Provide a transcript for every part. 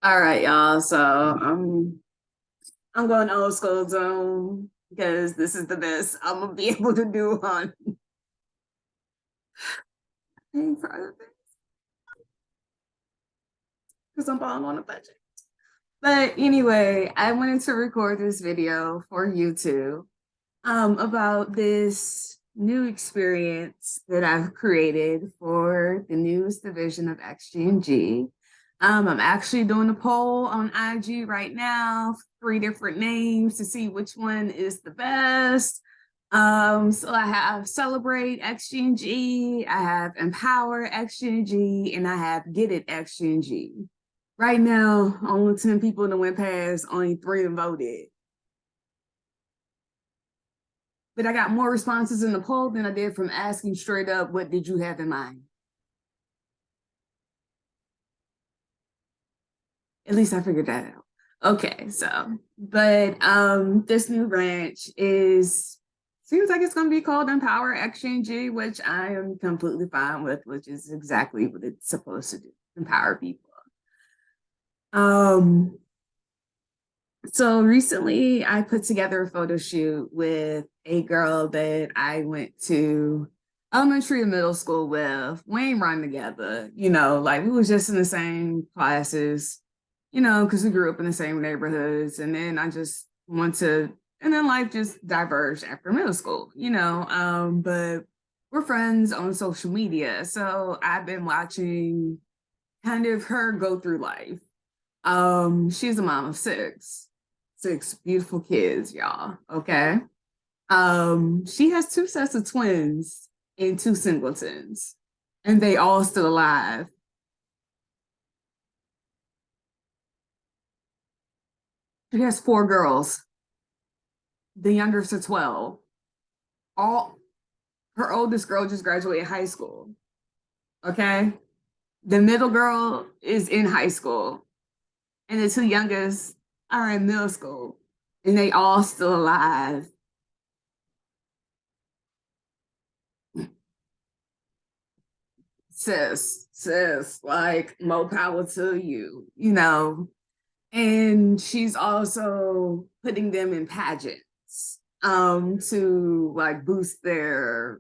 All right, y'all. So I'm going old school zone because this is the best I'm gonna be able to do on any private because I'm balling on a budget. But anyway, I wanted to record this video for YouTube about this new experience that I've created for the newest division of xGnG. I'm actually doing a poll on IG right now, three different names to see which one is the best. So I have Celebrate xGnG, I have Empower xGnG, and I have Get It xGnG. Right now, only 10 people that went past, only three have voted. But I got more responses in the poll than I did from asking straight up, what did you have in mind? At least I figured that out. Okay, but this new branch is seems like it's gonna be called Empower xGnG, which I am completely fine with, which is exactly what it's supposed to do, empower people. Um, so recently I put together a photo shoot with a girl that I went to elementary and middle school with. We ain't run together, like we was just in the same classes, because we grew up in the same neighborhoods. And then I just went to, and then life just diverged after middle school, but we're friends on social media. So I've been watching kind of her go through life. She's a mom of six beautiful kids, y'all. Okay. She has two sets of twins and two singletons, and they all still alive. She has four girls. The youngest are 12. All her oldest girl just graduated high school. Okay. The middle girl is in high school, and the two youngest are in middle school, and they all still alive. Sis, like more power to you. And she's also putting them in pageants to like boost their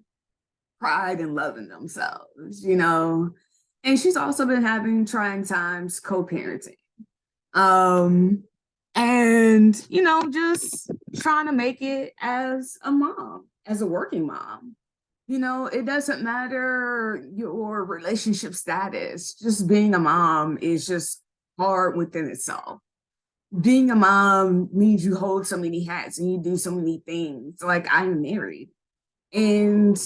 pride and love in themselves. And she's also been having trying times co-parenting. Um and just trying to make it as a mom, as a working mom. It doesn't matter your relationship status. Just being a mom is just hard within itself. Being a mom means you hold so many hats and you do so many things. Like I'm married and,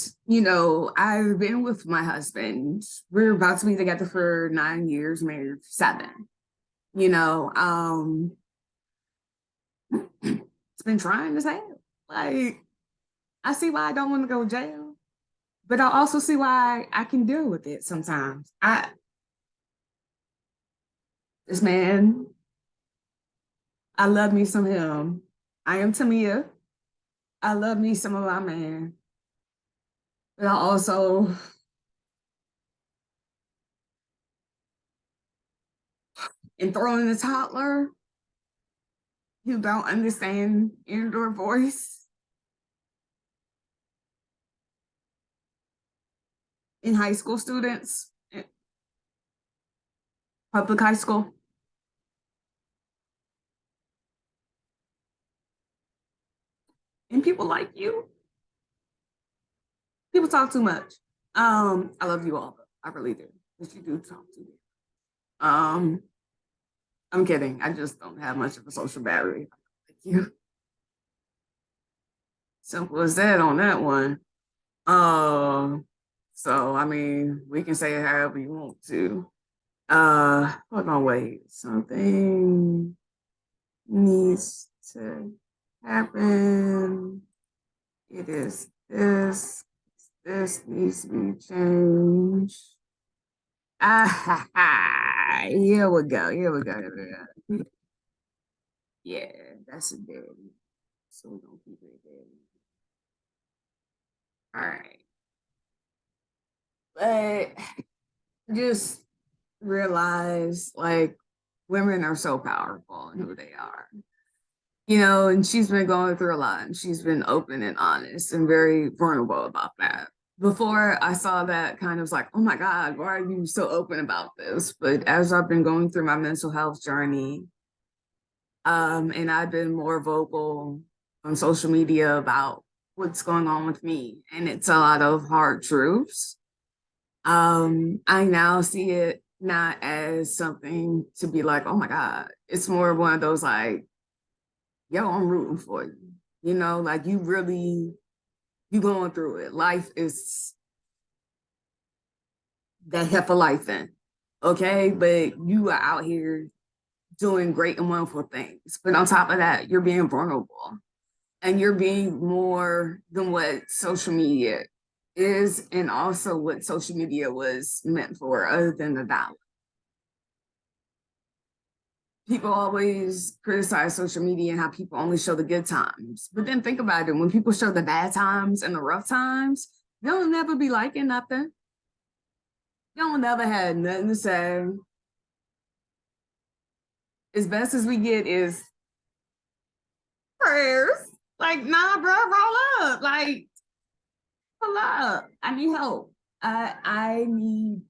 I've been with my husband. We're about to be together for 9 years, married 7. You know, um, it's been trying as hell. Like, I see why I don't want to go to jail, but I also see why I can deal with it sometimes. This man, I love me some him. I am Tamia. I love me some of my man. But I also, in throwing a toddler who don't understand indoor voice in high school students, public high school, and people like you. People talk too much. I love you all. I really do. But you do talk too much. I'm kidding. I just don't have much of a social battery. Like you. Simple as that on that one. So I mean, we can say it however you want to. Hold on, wait. Something needs to happen. It is this. This needs to be changed. Ah, here we go. Here we go. Here we go. Yeah, that's a daddy. So we're gonna keep it daddy. All right. But just realize like women are so powerful in who they are. You know, and she's been going through a lot and she's been open and honest and very vulnerable about that. Before I saw that, kind of was like, oh my God, why are you so open about this? But as I've been going through my mental health journey, and I've been more vocal on social media about what's going on with me, and it's a lot of hard truths. I now see it not as something to be like, oh my God. It's more one of those like, yo, I'm rooting for you. You know, like you going through it. Life is that heifer life in. Okay. But you are out here doing great and wonderful things. But on top of that, you're being vulnerable and you're being more than what social media is, and also what social media was meant for, other than the dollar. People always criticize social media and how people only show the good times. But then think about it, when people show the bad times and the rough times, they'll never be liking nothing. They'll never have nothing to say. As best as we get is prayers. Like, nah, bro, roll up. Like, roll up. I need help. I need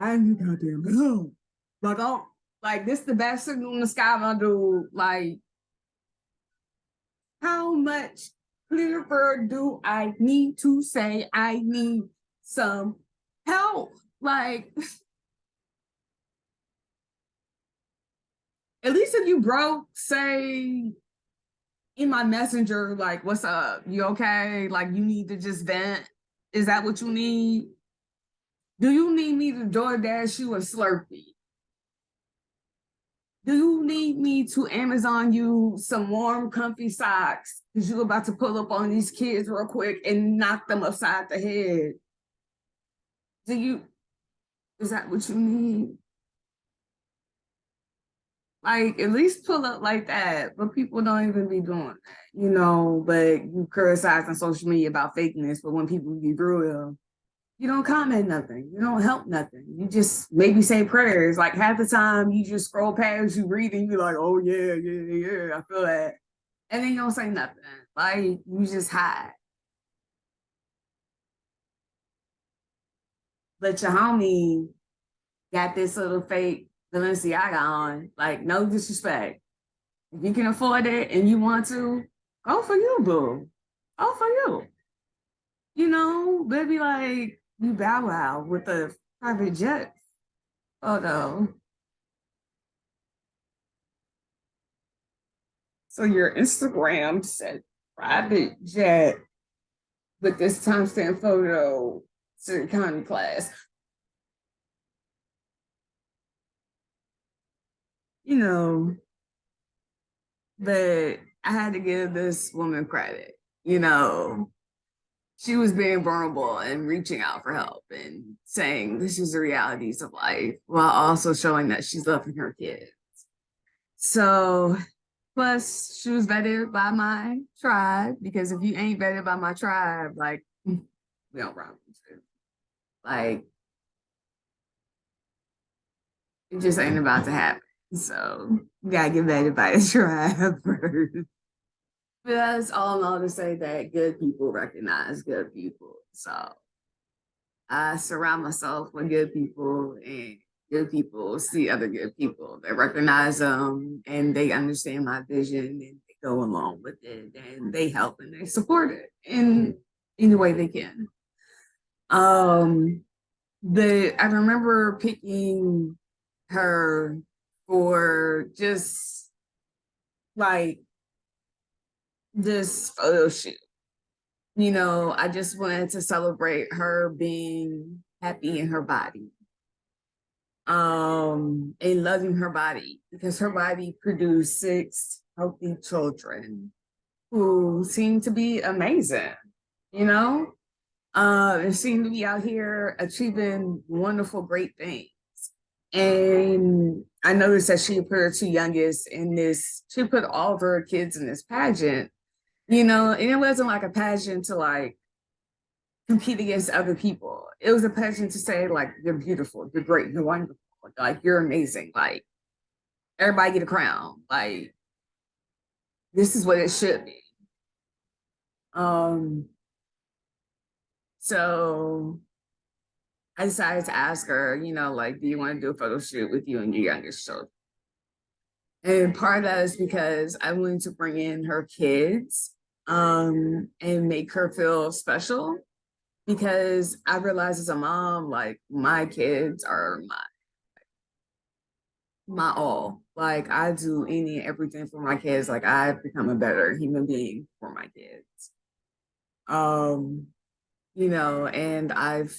goddamn help. Like, oh, like this the best signal in the sky, my dude. Like, how much clearer do I need to say I need some help? Like, at least if you broke, say in my messenger, like, what's up? You okay? Like, you need to just vent. Is that what you need? Do you need me to DoorDash you a Slurpee? Do you need me to Amazon you some warm, comfy socks? Because you're about to pull up on these kids real quick and knock them upside the head. Do you, is that what you need? Like, at least pull up like that. But people don't even be doing that, you know. But you criticize on social media about fakeness, but when people be real, you don't comment nothing. You don't help nothing. You just maybe say prayers. Like half the time you just scroll past, you read, and you be like, oh yeah, yeah, yeah, I feel that. And then you don't say nothing. Like you just hide. But your homie got this little fake Balenciaga on. Like, no disrespect. If you can afford it and you want to, go for you, boo. Go for you. You know, baby, like you Bow Wow with a private jet photo. So your Instagram said private jet with this timestamp photo to economy class. You know, but I had to give this woman credit. You know, she was being vulnerable and reaching out for help and saying this is the realities of life while also showing that she's loving her kids. So, plus, she was vetted by my tribe because if you ain't vetted by my tribe, like, we don't rock with you. Like, it just ain't about to happen. So, you gotta get vetted by the tribe first. But that's all in all to say that good people recognize good people. So, I surround myself with good people, and good people see other good people. They recognize them and they understand my vision and they go along with it and they help and they support it in any way they can. Um, I remember picking her for just like this photo shoot. You know, I just wanted to celebrate her being happy in her body, and loving her body because her body produced six healthy children who seem to be amazing, you know, and seem to be out here achieving wonderful, great things. And I noticed that she put her two youngest in this, she put all of her kids in this pageant, you know, and it wasn't like a pageant to like compete against other people. It was a pageant to say, like, you're beautiful, you're great, you're wonderful, like, you're amazing. Like, everybody get a crown. Like, this is what it should be. Um, so I decided to ask her, like, do you want to do a photo shoot with you and your youngest children? And part of that is because I wanted to bring in her kids and make her feel special, because I realized as a mom, like, my kids are my all. Like, I do any and everything for my kids. Like, I've become a better human being for my kids. Um, and I've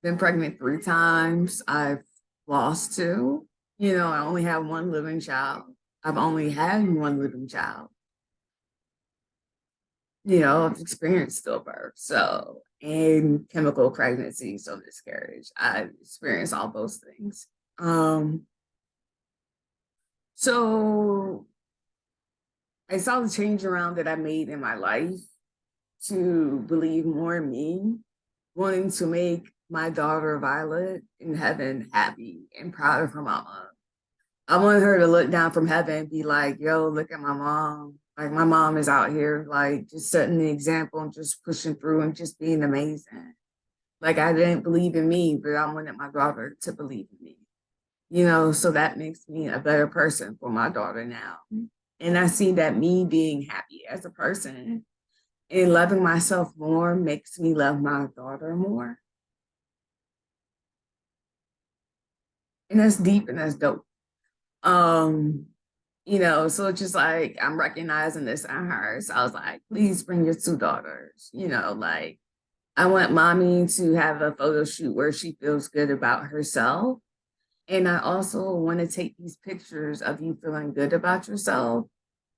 been pregnant 3 times. I've lost two. I only have one living child. I've only had one living child. I've experienced stillbirth, so, and chemical pregnancy, so miscarriage. I've experienced all those things. So I saw the change around that I made in my life to believe more in me, wanting to make my daughter Violet in heaven happy and proud of her mama. I want her to look down from heaven and be like, yo, look at my mom. Like, my mom is out here, like, just setting the example and just pushing through and just being amazing. Like, I didn't believe in me, but I wanted my daughter to believe in me. So that makes me a better person for my daughter now. And I see that me being happy as a person and loving myself more makes me love my daughter more. And that's deep and that's dope. Um, so it's just like I'm recognizing this in her. So I was like, please bring your 2 daughters. Like, I want mommy to have a photo shoot where she feels good about herself. And I also want to take these pictures of you feeling good about yourself,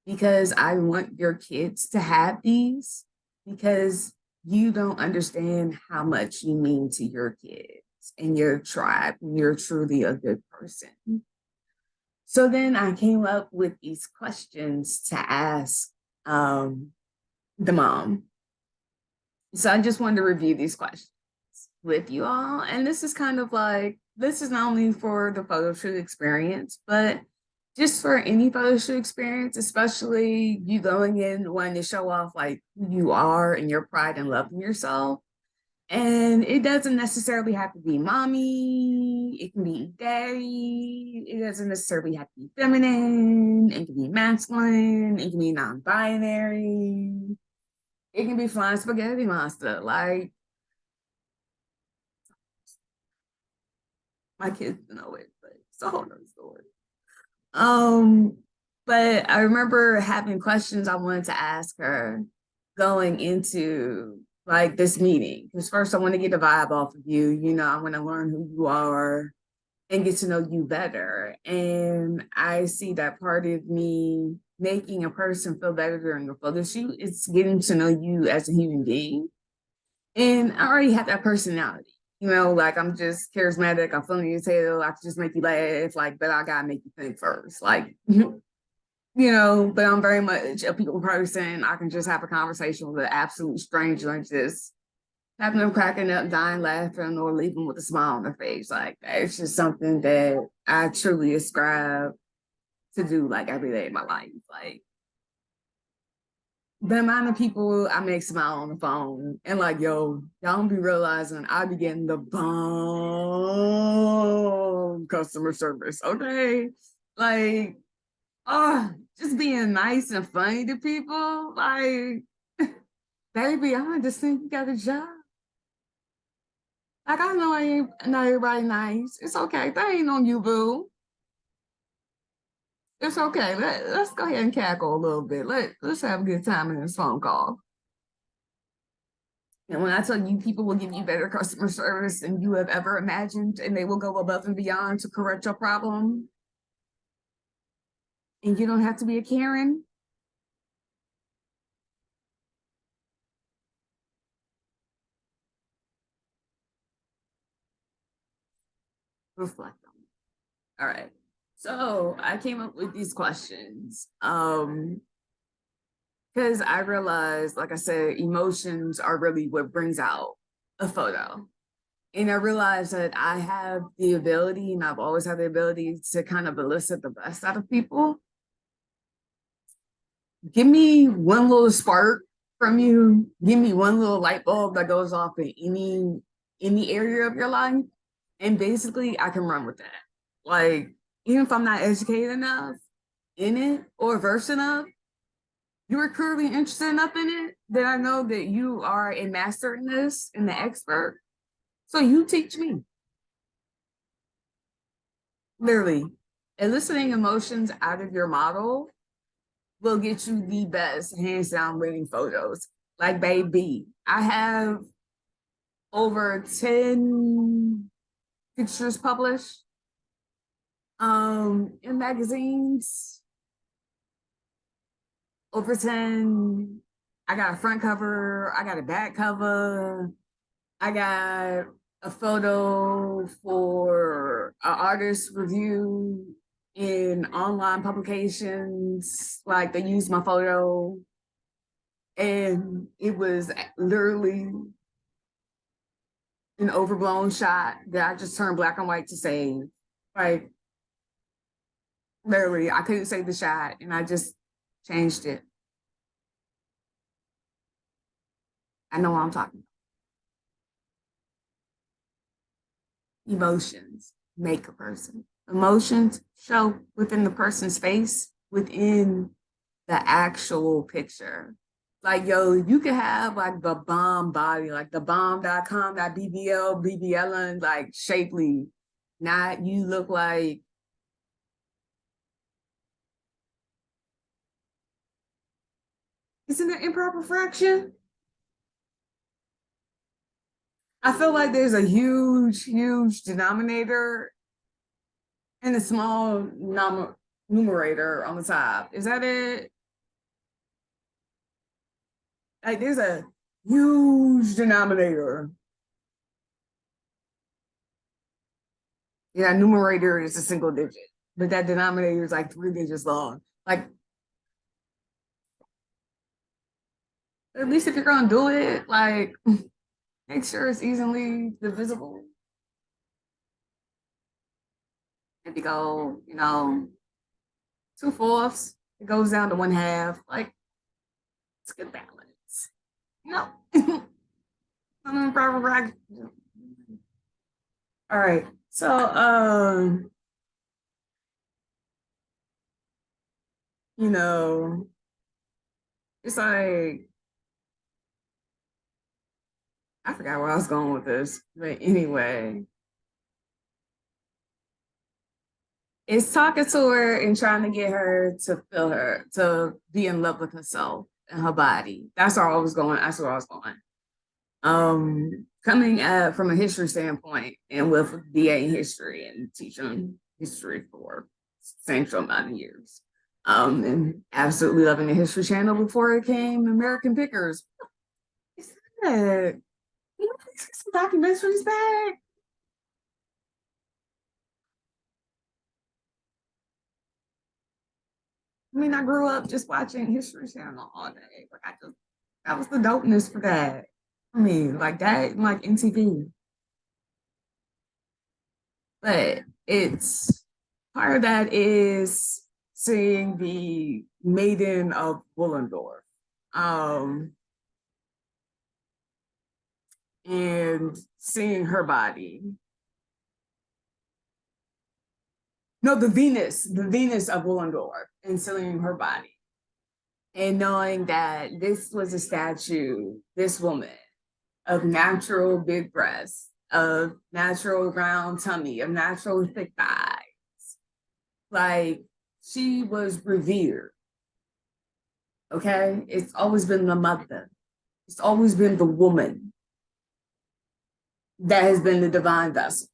because I want your kids to have these, because you don't understand how much you mean to your kids and your tribe. You're truly a good person. So then I came up with these questions to ask the mom. So I just wanted to review these questions with you all. And this is kind of like, this is not only for the photo shoot experience, but just for any photo shoot experience, especially you going in wanting to show off like who you are and your pride and love in yourself. And it doesn't necessarily have to be mommy. It can be daddy. It doesn't necessarily have to be feminine. It can be masculine. It can be non-binary. It can be flying spaghetti monster. Like, my kids know it, but it's a whole nother story. Um, but I remember having questions I wanted to ask her going into like this meeting. Because first I want to get a vibe off of you. I want to learn who you are and get to know you better. And I see that part of me making a person feel better during a photo shoot, it's getting to know you as a human being. And I already have that personality. Like, I'm just charismatic, I'm funny as hell, I can just make you laugh, like, but I gotta make you think first. Like, but I'm very much a people person. I can just have a conversation with an absolute stranger and just having them cracking up, dying laughing, or leaving with a smile on their face. Like, it's just something that I truly ascribe to do like every day of my life. Like, the amount of people I make smile on the phone and like, yo, y'all don't be realizing I be getting the bomb customer service, okay? Like, just being nice and funny to people. Like, baby, I understand you got a job. Like, I know I ain't not everybody nice. It's okay. That ain't on you, boo. It's okay. Let's go ahead and cackle a little bit. Let's have a good time in this phone call. And when I tell you people will give you better customer service than you have ever imagined, and they will go above and beyond to correct your problem, and you don't have to be a Karen. Reflect on it. All right. So I came up with these questions. Because I realized, like I said, emotions are really what brings out a photo. And I realized that I have the ability, and I've always had the ability to kind of elicit the best out of people. Give me one little spark from you, give me one little light bulb that goes off in any area of your life, and basically I can run with that. Like, even if I'm not educated enough in it or versed enough, you are clearly interested enough in it that I know that you are a master in this and the expert. So you teach me. Literally, eliciting emotions out of your model will get you the best hands down winning photos. Like, baby, I have over 10 pictures published in magazines. Over 10. I got a front cover, I got a back cover, I got a photo for an artist review in online publications. Like, they used my photo, and it was literally an overblown shot that I just turned black and white to save. Like, literally, I couldn't save the shot, and I just changed it. I know what I'm talking about. Emotions make a person. Emotions show within the person's face, within the actual picture. Like, yo, you could have like the bomb body, like the bomb.com, that BBL, and like shapely. Not you look like, isn't it improper fraction? I feel like there's a huge denominator and a small numerator on the top. Is that it? Like, there's a huge denominator. Yeah, numerator is a single digit, but that denominator is like 3 digits long. Like, at least if you're gonna do it, like, make sure it's easily divisible. If you go, 2/4, it goes down to 1/2. Like, it's good balance. No. I'm in proper rack. All right. So you know, it's like, I forgot where I was going with this. But anyway, it's talking to her and trying to get her to feel her, to be in love with herself and her body. That's where I was going. That's where I was going. Coming from a history standpoint, and with BA in history and teaching history for substantial amount of years. And absolutely loving the History Channel before it came American Pickers. Is that, some documentaries back? I mean, I grew up just watching History Channel all day. Like, that was the dopeness for that. I mean, like that, like NTV. But it's, part of that is seeing the Maiden of Wollendorf. Um, and seeing her body. No, the Venus of Wollendorf, and seeing her body. And knowing that this was a statue, this woman, of natural big breasts, of natural round tummy, of natural thick thighs. Like, she was revered. Okay? It's always been the mother. It's always been the woman that has been the divine vessel.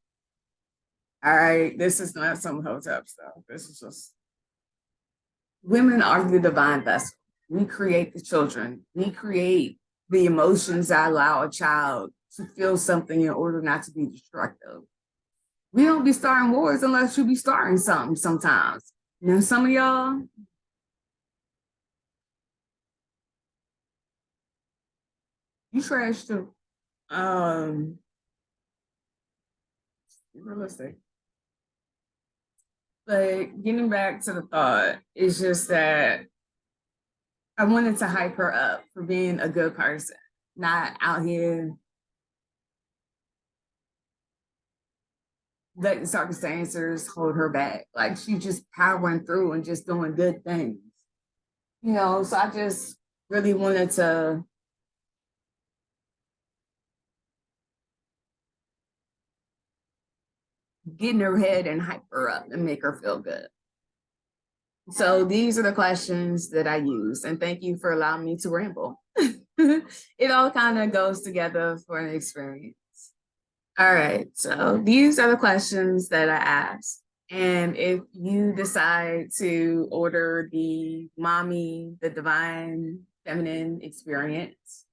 All right? This is not some hotep stuff. This is just, women are the divine vessel. We create the children. We create the emotions that allow a child to feel something in order not to be destructive. We don't be starting wars unless you be starting something sometimes. Some of y'all, you trash too. Um, realistic. But getting back to the thought, it's just that I wanted to hype her up for being a good person, not out here letting circumstances hold her back. Like she's just powering through and just doing good things. So I just really wanted to get in her head and hype her up and make her feel good. So these are the questions that I use, and thank you for allowing me to ramble. It all kind of goes together for an experience. All right, so these are the questions that I asked. And if you decide to order the Mommy, the Divine Feminine Experience,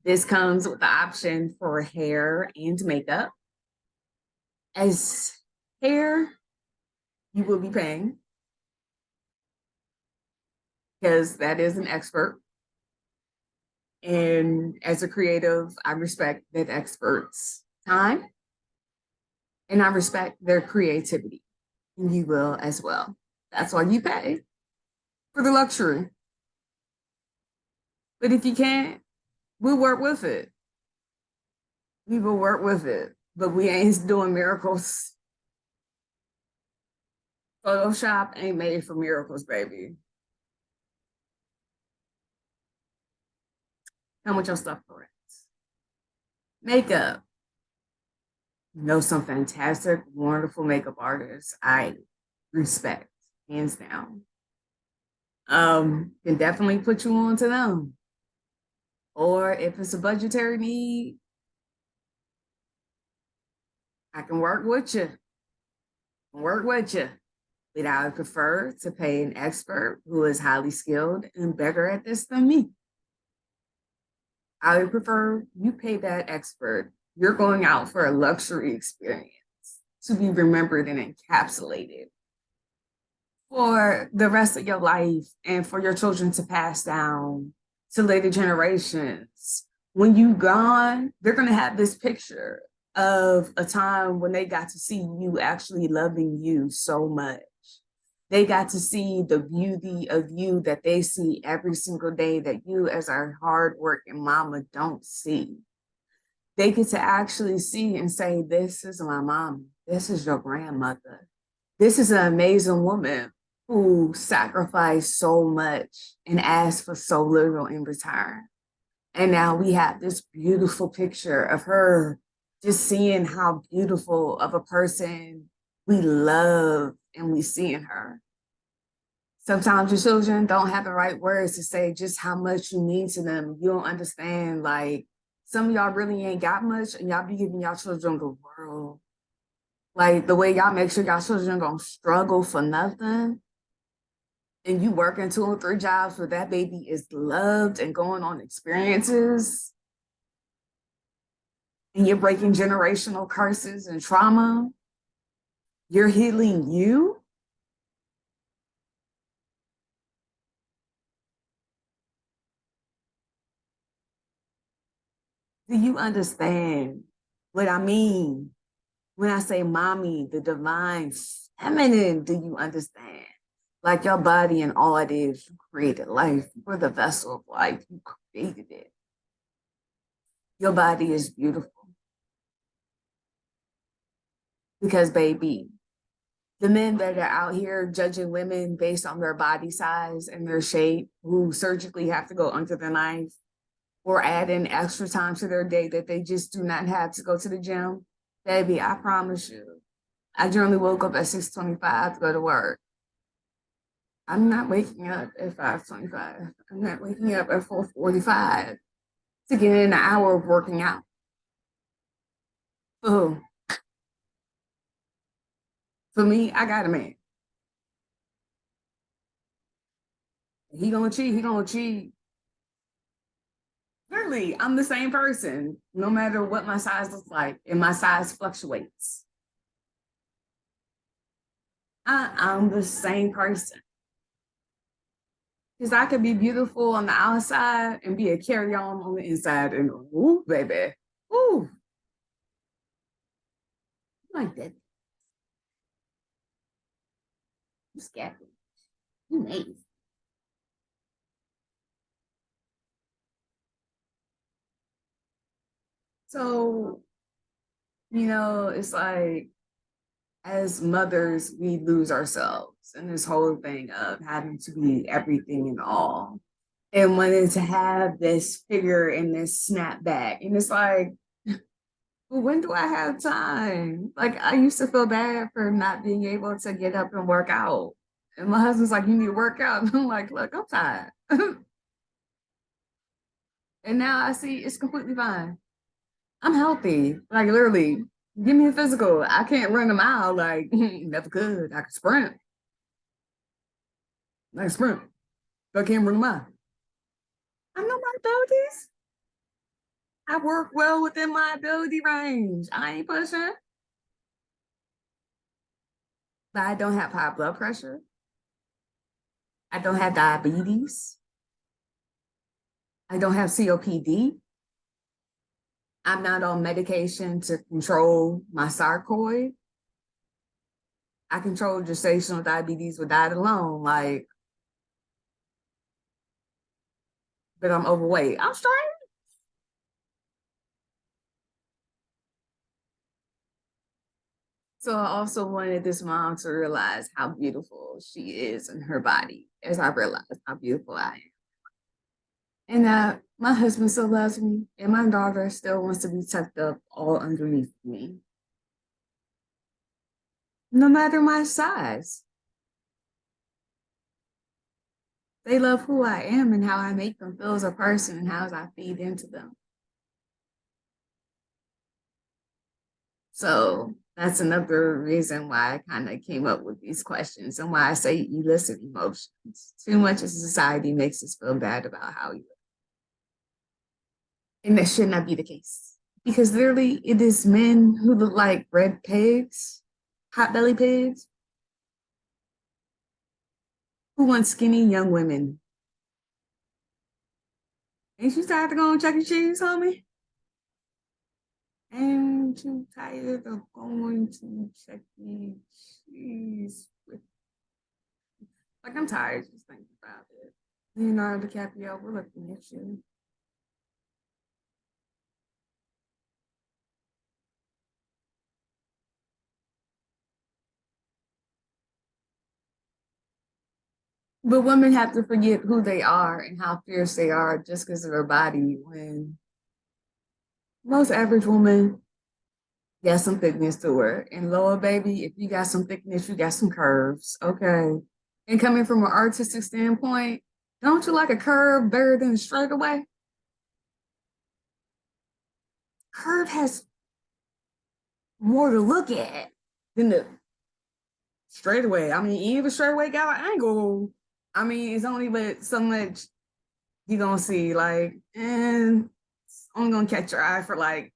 this comes with the option for hair and makeup. As hair, you will be paying because that is an expert. And as a creative, I respect that expert's time and I respect their creativity. And you will as well. That's why you pay for the luxury. But if you can't, we'll work with it. We will work with it, but we ain't doing miracles. Photoshop ain't made for miracles, baby. How much your stuff for it? Makeup. Know some fantastic, wonderful makeup artists I respect, hands down. Can definitely put you on to them. Or if it's a budgetary need, I can work with you. But I would prefer to pay an expert who is highly skilled and better at this than me. I would prefer you pay that expert. You're going out for a luxury experience to be remembered and encapsulated for the rest of your life and for your children to pass down to later generations. When you're gone, they're going to have this picture of a time when they got to see you actually loving you so much. They got to see the beauty of you that they see every single day that you as our hardworking mama don't see. They get to actually see and say, this is my mom. This is your grandmother. This is an amazing woman who sacrificed so much and asked for so little in return. And now we have this beautiful picture of her just seeing how beautiful of a person we love and we see in her. Sometimes your children don't have the right words to say just how much you mean to them. You don't understand, like, some of y'all really ain't got much and y'all be giving y'all children the world. Like the way y'all make sure y'all children gonna struggle for nothing. And you working 2 or 3 jobs where that baby is loved and going on experiences. And you're breaking generational curses and trauma. You're healing you. Do you understand what I mean when I say mommy, the divine feminine? Do you understand? Like your body and all it is, you created life. You're the vessel of life. You created it. Your body is beautiful. Because, baby, the men that are out here judging women based on their body size and their shape, who surgically have to go under the knife or add in extra time to their day that they just do not have to go to the gym, baby, I promise you, I generally woke up at 6:25 to go to work. I'm not waking up at 5:25. I'm not waking up at 4:45 to get in an hour of working out. For For me, I got a man. He gonna cheat, he gonna cheat. Really, I'm the same person, no matter what my size looks like, and my size fluctuates. I'm the same person. Because I could be beautiful on the outside and be a carry-on the inside, and ooh, baby, ooh. Like that. You scared me. You made. So, it's like as mothers, we lose ourselves in this whole thing of having to be everything and all and wanting to have this figure and this snapback. And it's like, well, when do I have time? Like, I used to feel bad for not being able to get up and work out. And my husband's like, you need to work out. And I'm like, look, I'm tired. And now I see it's completely fine. I'm healthy. Like, literally, give me a physical. I can't run a mile. Like, never could. I could sprint. I can sprint. But I can't run a mile. I know my abilities. I work well within my ability range. I ain't pushing. But I don't have high blood pressure. I don't have diabetes. I don't have COPD. I'm not on medication to control my sarcoid. I control gestational diabetes with that alone. Like, but I'm overweight. I'm straight. So I also wanted this mom to realize how beautiful she is in her body, as I realized how beautiful I am. And that my husband still loves me, and my daughter still wants to be tucked up all underneath me, no matter my size. They love who I am and how I make them feel as a person and how I feed into them. So that's another reason why I kind of came up with these questions and why I say elicit emotions. Too much of society makes us feel bad about how you live. And that should not be the case. Because literally it is men who look like red pigs, hot belly pigs, who want skinny young women. Ain't you tired of going Chuck E. Cheese, homie? Ain't you tired of going to Chuck E. Cheese? Like, I'm tired just thinking about it. Leonardo DiCaprio, we're looking at you. But women have to forget who they are and how fierce they are just because of their body when most average woman got some thickness to her. And lower baby, if you got some thickness, you got some curves. Okay. And coming from an artistic standpoint, don't you like a curve better than a straightaway? Curve has more to look at than the straightaway. I mean, even straightaway got an angle. I mean, it's only but so much you gonna see, like, and it's only gonna catch your eye for like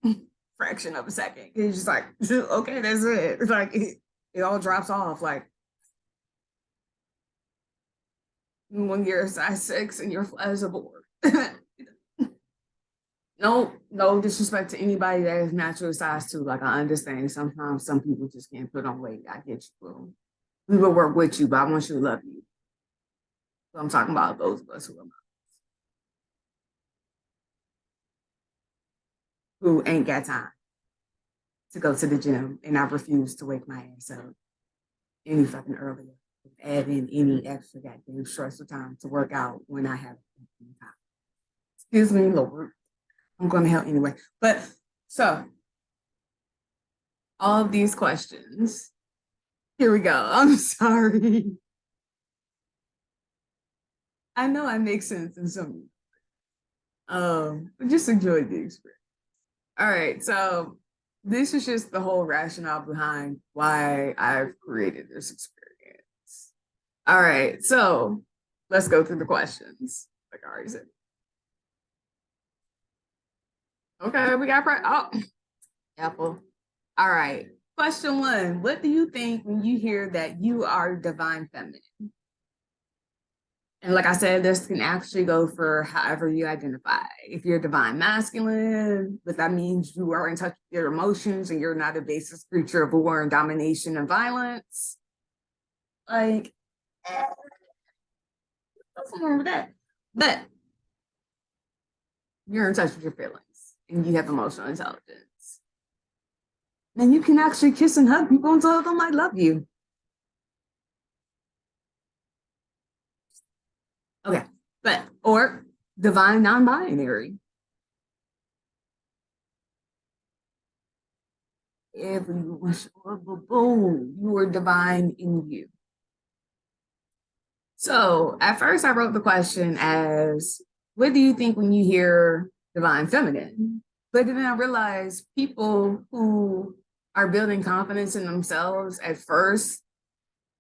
fraction of a second. It's just like, okay, that's it. It's like it all drops off. Like when you're a size 6 and you're flat as a board. No disrespect to anybody that is natural size 2. Like I understand sometimes some people just can't put on weight. I get you, bro. We will work with you, but I want you to love you. So I'm talking about those of us who ain't got time to go to the gym, and I refuse to wake my ass up any fucking earlier. Add in any extra goddamn stressful time to work out when I have time. Excuse me, Lord. I'm going to help anyway. But so, all of these questions. Here we go. I'm sorry. I know I make sense in some. But just enjoy the experience. All right, so this is just the whole rationale behind why I've created this experience. All right, so let's go through the questions. Like I already said. Okay, we got oh, Apple. All right. Question 1. What do you think when you hear that you are divine feminine? And like I said, this can actually go for however you identify. If you're divine masculine, but that means you are in touch with your emotions and you're not a basis creature of war and domination and violence. Like, nothing wrong with that. But you're in touch with your feelings and you have emotional intelligence. Then you can actually kiss and hug people and tell them I love you. Okay, but or divine non-binary. Everyone, you are divine in you. So at first, I wrote the question as, what do you think when you hear divine feminine? But then I realized people who are building confidence in themselves at first,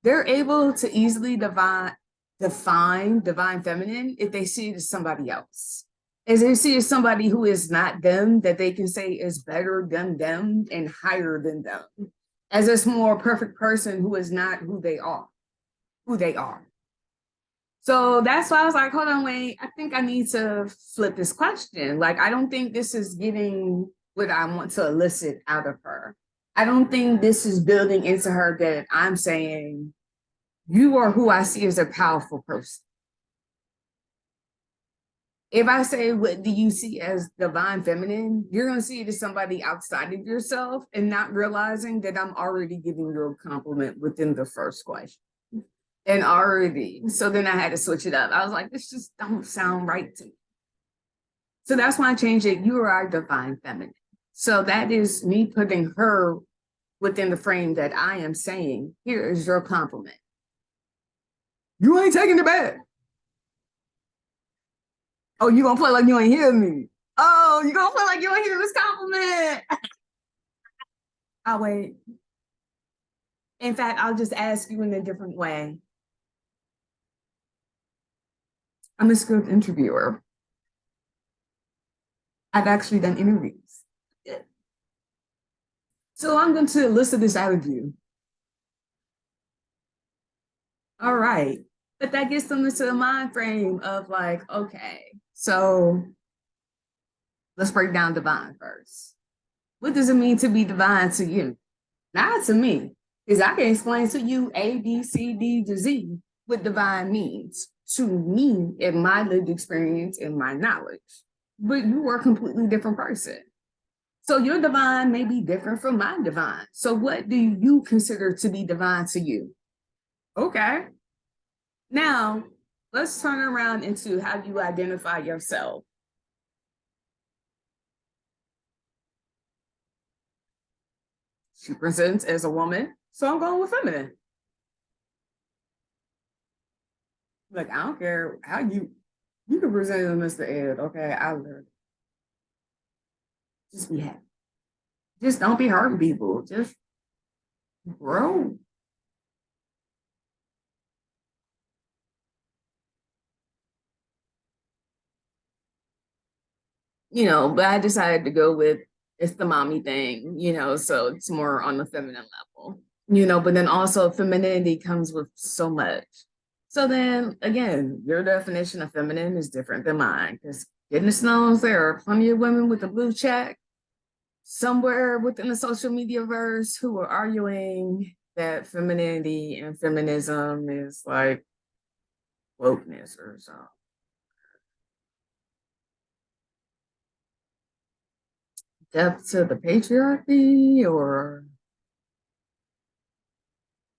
they're able to easily define divine feminine if they see it as somebody else. As they see it as somebody who is not them, that they can say is better than them and higher than them. As this more perfect person who is not who they are. So that's why I was like, hold on, wait, I think I need to flip this question. Like, I don't think this is getting what I want to elicit out of her. I don't think this is building into her that I'm saying, you are who I see as a powerful person. If I say, what do you see as divine feminine? You're going to see it as somebody outside of yourself and not realizing that I'm already giving you a compliment within the first question. And already, so then I had to switch it up. I was like, this just don't sound right to me. So that's why I changed it. You are our divine feminine. So that is me putting her within the frame that I am saying, here is your compliment. You ain't taking it back. Oh, you gonna play like you ain't hear me. Oh, you gonna play like you ain't hear this compliment. I'll wait. In fact, I'll just ask you in a different way. I'm a skilled interviewer. I've actually done interviews. So I'm going to elicit this out of you. All right. But that gets them into the mind frame of like, okay, so let's break down divine first. What does it mean to be divine to you? Not to me, because I can explain to you A, B, C, D to Z what divine means to me in my lived experience and my knowledge. But you are a completely different person. So your divine may be different from my divine. So what do you consider to be divine to you? Okay. Now, let's turn around into how you identify yourself. She presents as a woman, so I'm going with feminine. Like, I don't care how you can present as Mr. Ed, okay? I learned. Just be happy. Just don't be hurting people. Just grow. But I decided to go with it's the mommy thing, so it's more on the feminine level, but then also femininity comes with so much. So then again, your definition of feminine is different than mine because goodness knows there are plenty of women with a blue check somewhere within the social media verse who are arguing that femininity and feminism is like wokeness or something. Depth to the patriarchy or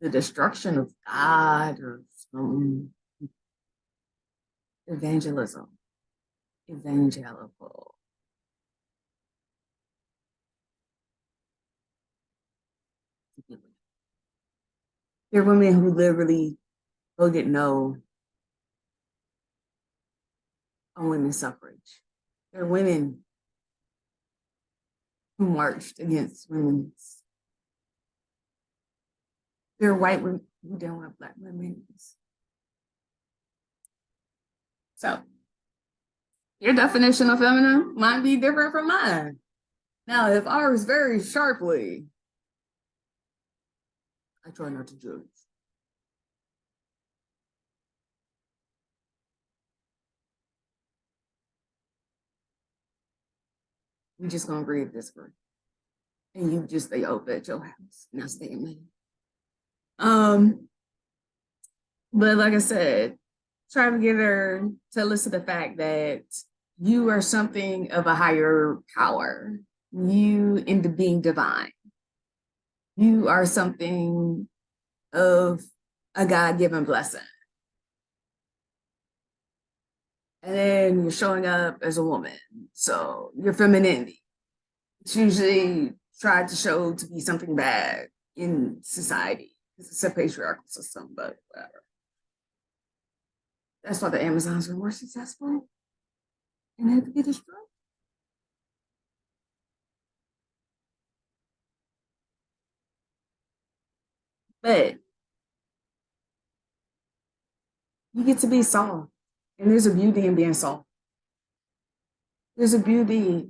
the destruction of God or some evangelism, evangelical. There are women who literally voted no on women's suffrage. There are women who marched against women's. There are white women who don't want black women. So your definition of feminine might be different from mine. Now, if ours varies sharply, I try not to judge. We just gonna agree to disagree. And you just stay over at your house, and I stay in mine. But like I said, try to get her to listen to the fact that you are something of a higher power. You into being divine. You are something of a God-given blessing. And then you're showing up as a woman. So your femininity. It's usually tried to show to be something bad in society. It's a patriarchal system, but whatever. That's why the Amazons were more successful and had to be destroyed. But you get to be soft. And there's a beauty in being soft. There's a beauty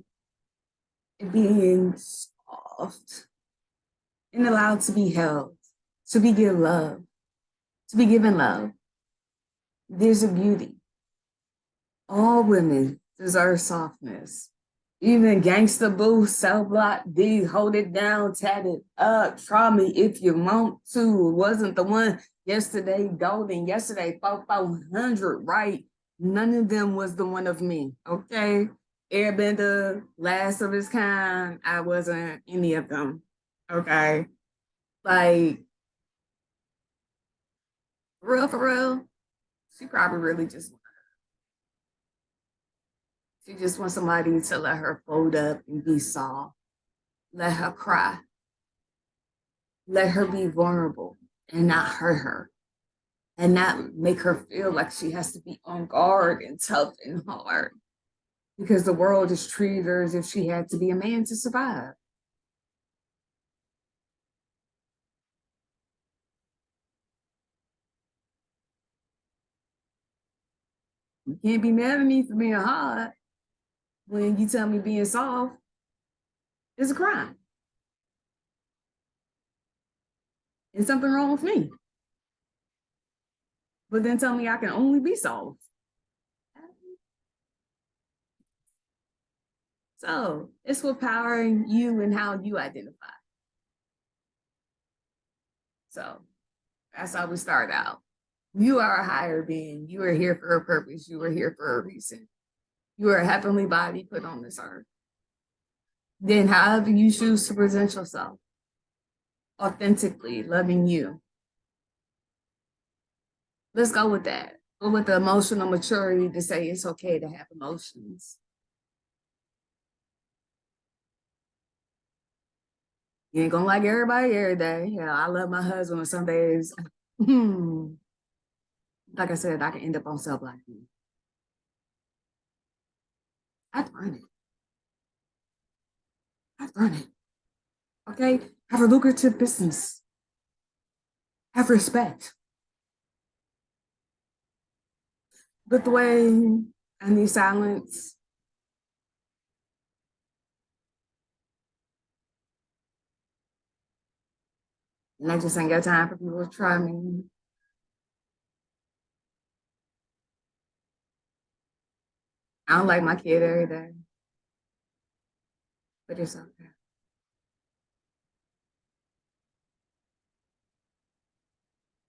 in being soft and allowed to be held, to be given love, to be given love. There's a beauty. All women deserve softness. Even Gangsta Boo, Cell Block D, Hold It Down, Tat It Up, Try Me If You Want To. Wasn't the one yesterday, golden, yesterday, 400, right? None of them was the one of me, okay? Airbender, last of his kind, I wasn't any of them, okay? Like, for real, she probably really just she just wants somebody to let her fold up and be soft, let her cry, let her be vulnerable and not hurt her, and not make her feel like she has to be on guard and tough and hard because the world has treated her as if she had to be a man to survive. You can't be mad at me for being hard when you tell me being soft is a crime. And something wrong with me. But then tell me I can only be soft. So it's empowering you and how you identify. So that's how we start out. You are a higher being. You are here for a purpose. You are here for a reason. You are a heavenly body put on this earth. Then however you choose to present yourself, authentically loving you. Let's go with that. Go with the emotional maturity to say it's okay to have emotions. You ain't gonna like everybody every day. Yeah, I love my husband, some days, like I said, I can end up on cell block. I've done it. I've done it. Okay? Have a lucrative business. Have respect. But the way I need silence. And I just ain't got time for people to try me. I don't like my kid every day. But it's okay.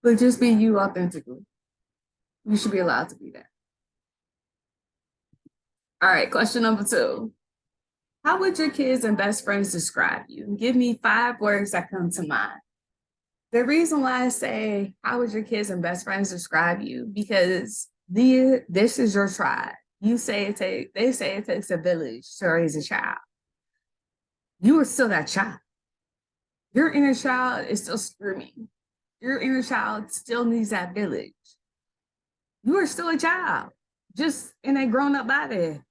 But just be you authentically. You should be allowed to be that. All right, question number 2. How would your kids and best friends describe you? Give me 5 words that come to mind. The reason why I say, how would your kids and best friends describe you? Because this is your tribe. They say it takes a village to raise a child. You are still that child. Your inner child is still screaming. Your inner child still needs that village. You are still a child, just in a grown-up body.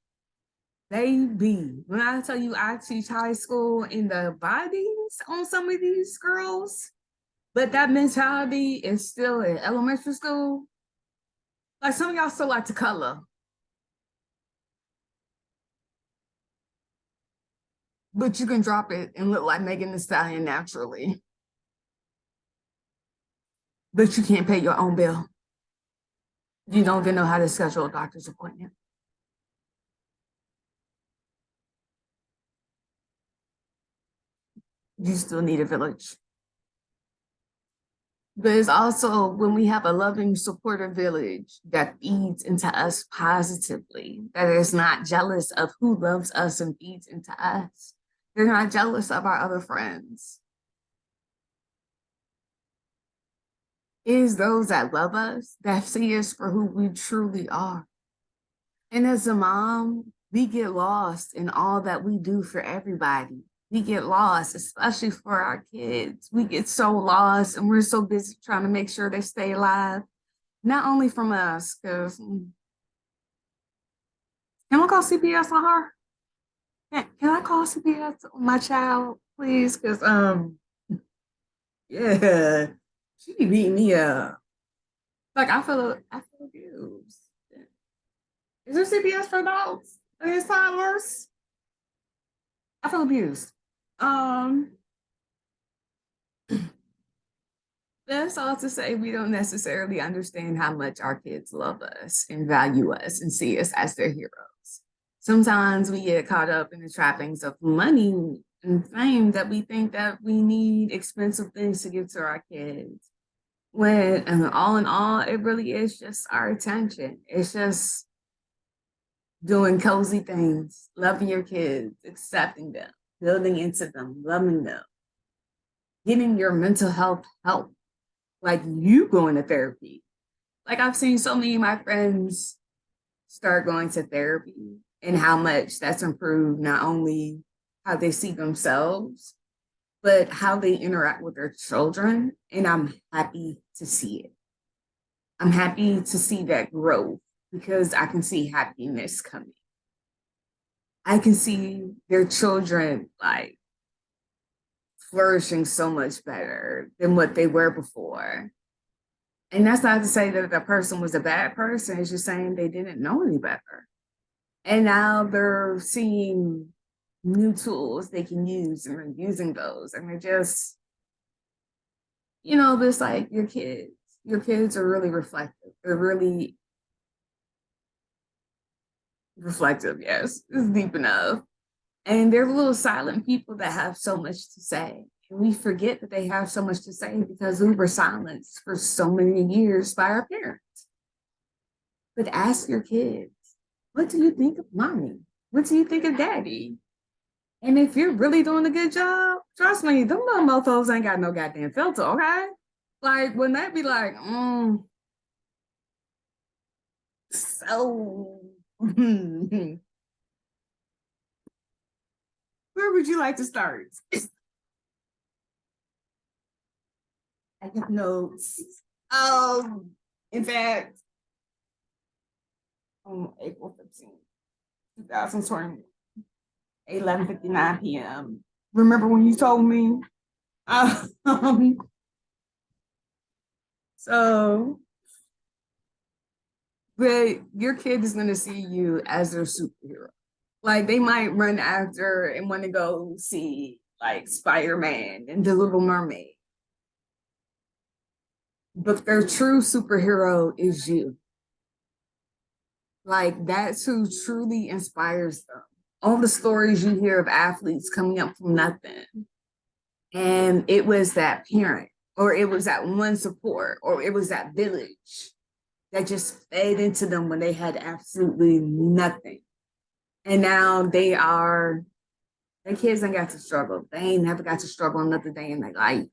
Baby, when I tell you I teach high school in the bodies on some of these girls, but that mentality is still in elementary school. Like some of y'all still like to color, but you can drop it and look like Megan Thee Stallion naturally. But you can't pay your own bill. You don't even know how to schedule a doctor's appointment. you still need a village. But it's also when we have a loving, supportive village that feeds into us positively, that is not jealous of who loves us and feeds into us. They're not jealous of our other friends. It is those that love us, that see us for who we truly are. And as a mom, we get lost in all that we do for everybody. We get lost, especially for our kids. We get so lost and we're so busy trying to make sure they stay alive. Not only from us, because can I call CPS on her? Can I call CPS on my child, please? Because yeah, she be beating me up. Like I feel abused. Is there CPS for adults against toddlers? I feel abused. Um, that's all to say we don't necessarily understand how much our kids love us and value us and see us as their heroes. Sometimes we get caught up in the trappings of money and fame that we think that we need expensive things to give to our kids. When all in all, it really is just our attention. It's just doing cozy things, loving your kids, accepting them, building into them, loving them, getting your mental health help, like you going to therapy. Like I've seen so many of my friends start going to therapy and how much that's improved not only how they see themselves, but how they interact with their children. And I'm happy to see it. I'm happy to see that growth because I can see happiness coming. I can see their children like flourishing so much better than what they were before. And that's not to say that the person was a bad person, it's just saying they didn't know any better. And now they're seeing new tools they can use and they're using those. And they're just, this like your kids. Your kids are really reflective. They're really reflective, yes. It's deep enough. And they're little silent people that have so much to say. And we forget that they have so much to say because we were silenced for so many years by our parents. But ask your kids, what do you think of mommy? What do you think of daddy? And if you're really doing a good job, trust me, them little mofos ain't got no goddamn filter, okay? Like when they be like, so where would you like to start? I got notes. In fact, on April 15th, 2020, 11:59 p.m. Remember when you told me? Um, so, but your kid is gonna see you as their superhero. Like they might run after and want to go see like Spider-Man and the Little Mermaid. But their true superhero is you. Like that's who truly inspires them. All the stories you hear of athletes coming up from nothing. And it was that parent, or it was that one support, or it was that village that just fed into them when they had absolutely nothing. And now their kids ain't got to struggle. They ain't never got to struggle another day in their life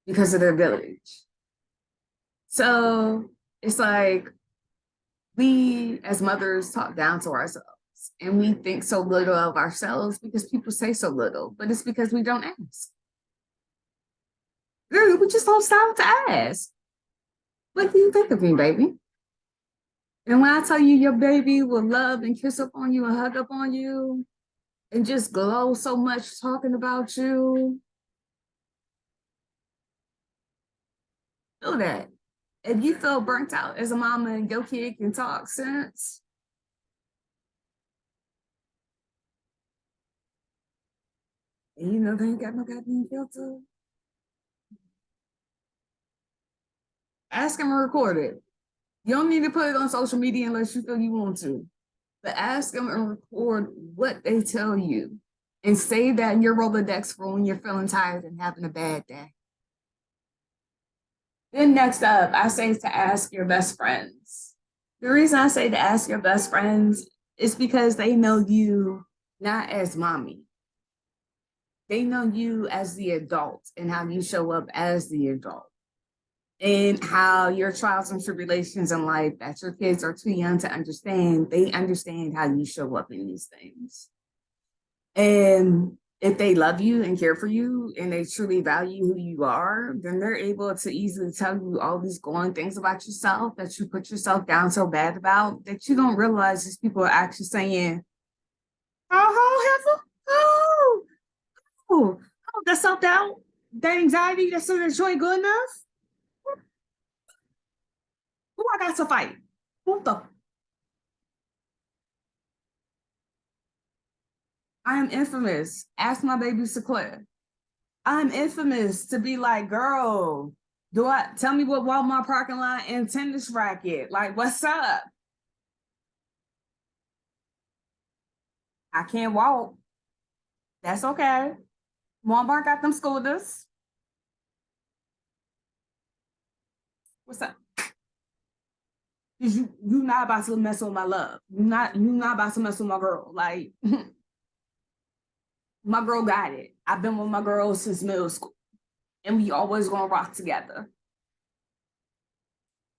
because of their village. So it's like we as mothers talk down to ourselves and we think so little of ourselves because people say so little, but it's because we don't ask. We just don't stop to ask. What do you think of me, baby? And when I tell you your baby will love and kiss up on you and hug up on you and just glow so much talking about you, know that. If you feel burnt out as a mama and your kid can talk sense, and they ain't got no goddamn filter, ask them to record it. You don't need to put it on social media unless you feel you want to. But ask them and record what they tell you. and save that in your Rolodex for when you're feeling tired and having a bad day. Then next up, I say to ask your best friends. The reason I say to ask your best friends is because they know you not as mommy. They know you as the adult and how you show up as the adult and how your trials and tribulations in life that your kids are too young to understand, they understand how you show up in these things. And if they love you and care for you and they truly value who you are, then they're able to easily tell you all these glowing things about yourself that you put yourself down so bad about that you don't realize these people are actually saying, oh, oh, oh, oh, that self-doubt, that anxiety, that sort of joy good enough. Who I got to fight? Who the? I am infamous. Ask my baby Sequoia. I'm infamous to be like, girl, do I tell me what Walmart parking lot and tennis racket? Like, what's up? I can't walk. That's okay. Walmart got them scooters. What's up? Cause you not about to mess with my love. You not about to mess with my girl. Like my girl got it. I've been with my girl since middle school. And we always gonna rock together.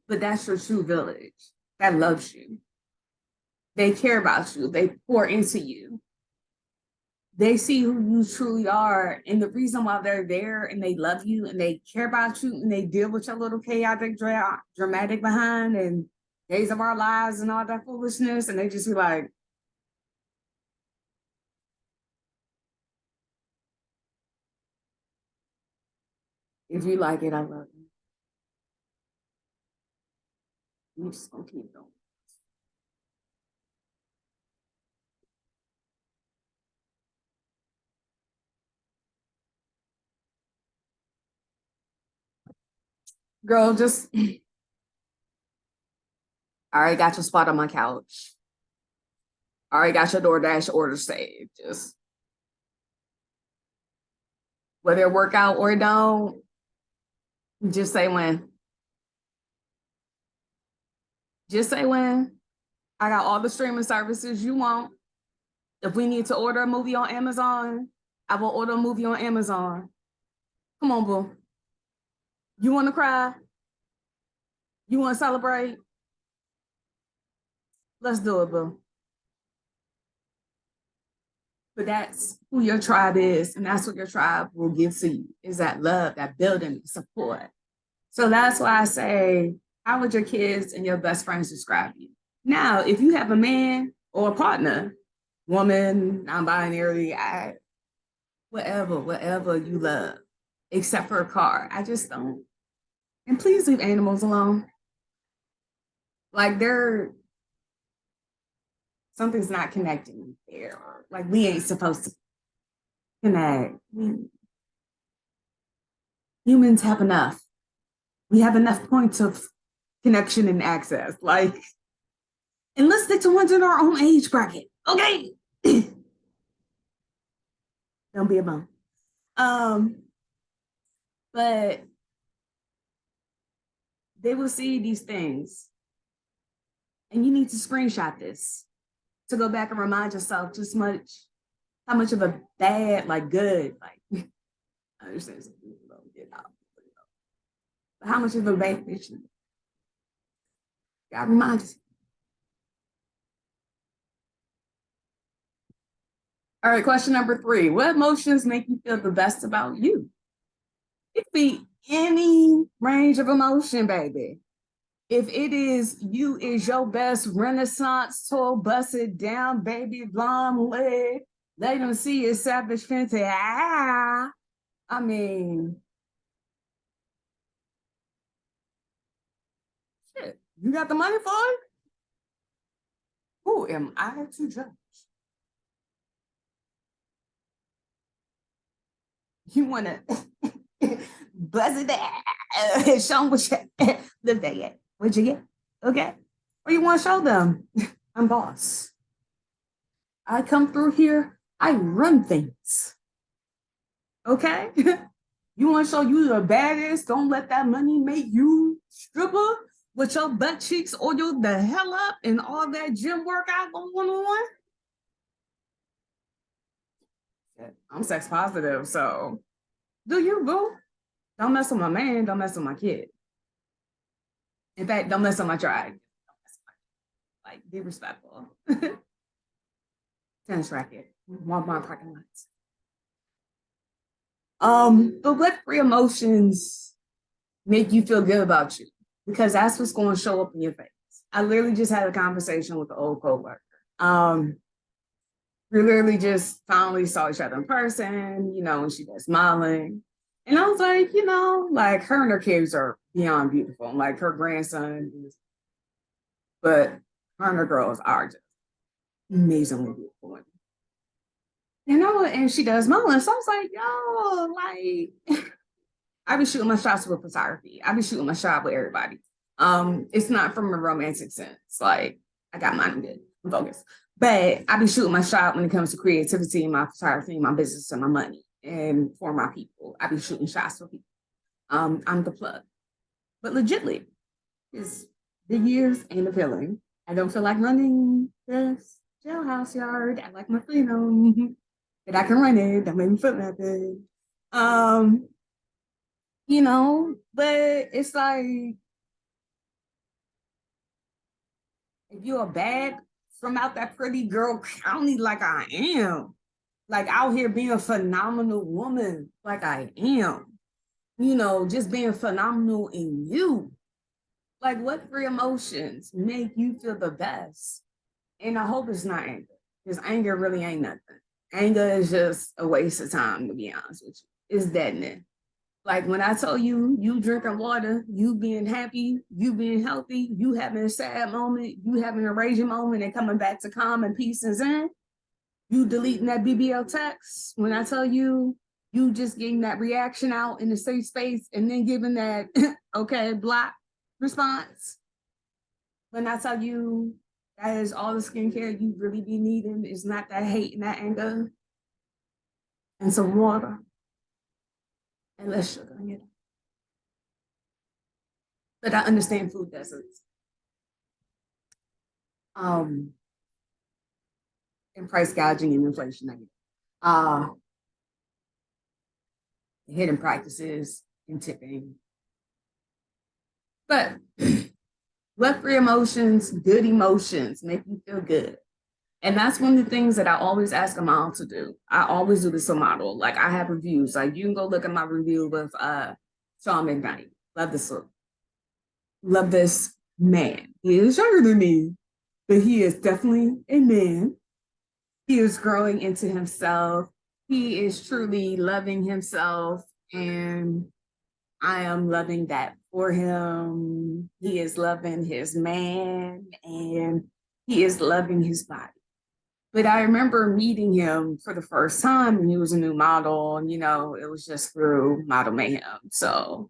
But that's your true village that loves you. They care about you. They pour into you. They see who you truly are. And the reason why they're there and they love you and they care about you and they deal with your little chaotic, dramatic behind and days of our lives and all that foolishness. And they just be like, if you like it, I love you. You just gonna keep going. Girl, just all right, got your spot on my couch. All right, got your DoorDash order saved. Just whether it work out or don't, just say when. Just say when. I got all the streaming services you want. If we need to order a movie on Amazon, I will order a movie on Amazon. Come on, boo. You want to cry? You want to celebrate? Let's do it, boo. But that's who your tribe is, and that's what your tribe will give to you, is that love, that building, support. So that's why I say, how would your kids and your best friends describe you? Now, if you have a man or a partner, woman, non-binary, whatever you love, except for a car, I just don't. And please leave animals alone. Like something's not connecting there. Like we ain't supposed to connect. Humans have enough. We have enough points of connection and access. Like, and let's stick to ones in our own age bracket. Okay. Don't be a bum. But they will see these things. And you need to screenshot this to go back and remind yourself just how much of a bad, like good, like I understand some people don't get out. But how much of a bad bitch you gotta remind yourself. All right, question number 3. What emotions make you feel the best about you? It could be any range of emotion, baby. If it is you is your best Renaissance tour, bust it down, baby, long leg, let them see your savage fancy. I mean, shit, you got the money for it? Who am I to judge? You want to buzz it down, show them what you live they get. What'd you get? Okay. Or you want to show them, I'm boss. I come through here, I run things. Okay? You want to show you the baddest? Don't let that money make you stripper with your butt cheeks oiled the hell up and all that gym workout going on. I'm sex positive, so do you, boo? Don't mess with my man. Don't mess with my kid. In fact, don't mess with my tribe. Like, be respectful. Tennis racket, Walmart parking lots. But what three emotions make you feel good about you? Because that's what's going to show up in your face. I literally just had a conversation with an old coworker. Um, we literally just finally saw each other in person, and she was smiling. And I was like, like her and her kids are beyond beautiful. Like her grandson is, but her and her girls are just amazingly beautiful. And she does smiling. So I was like, yo, like I be shooting my shots with photography. I be shooting my shot with everybody. It's not from a romantic sense. Like I got mine good. I'm focused. But I be shooting my shot when it comes to creativity and my photography, my business, and my money. And for my people, I be shooting shots for people. I'm the plug. But legitly, it's the years ain't appealing. I don't feel like running this jailhouse yard. I like my freedom. And I can run it. Don't make me feel that big. Um, but it's like if you're bad from out that pretty girl county like I am, like out here being a phenomenal woman like I am, just being phenomenal in you. Like what three emotions make you feel the best? And I hope it's not anger, because anger really ain't nothing. Anger is just a waste of time, to be honest with you. It's deadening. Like when I tell you, you drinking water, you being happy, you being healthy, you having a sad moment, you having a raging moment and coming back to calm and peace and zen, you deleting that BBL text. When I tell you, you just getting that reaction out in a safe space and then giving that, okay, block response. When I tell you that is all the skincare you really be needing, is not that hate and that anger and some water and less sugar in it. But I understand food deserts. And price gouging and inflation. Hidden practices and tipping. But what three emotions, good emotions, make you feel good? And that's one of the things that I always ask a model to do. I always do this to model. Like I have reviews. Like you can go look at my review with Sean McKnight. Love this look. Love this man. He is younger than me, but he is definitely a man. He is growing into himself. He is truly loving himself. And I am loving that for him. He is loving his man and he is loving his body. But I remember meeting him for the first time and he was a new model and, it was just through Model Mayhem. So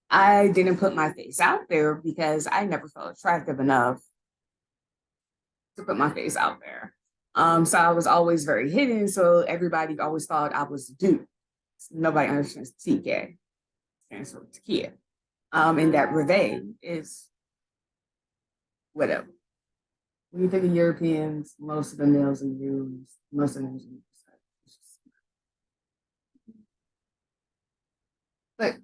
I didn't put my face out there because I never felt attractive enough to put my face out there. So I was always very hidden. So everybody always thought I was a dude. Nobody understands TK, stands for Takia. And that Reveille is whatever. When you think of Europeans, most of the males and Jews, most of them. But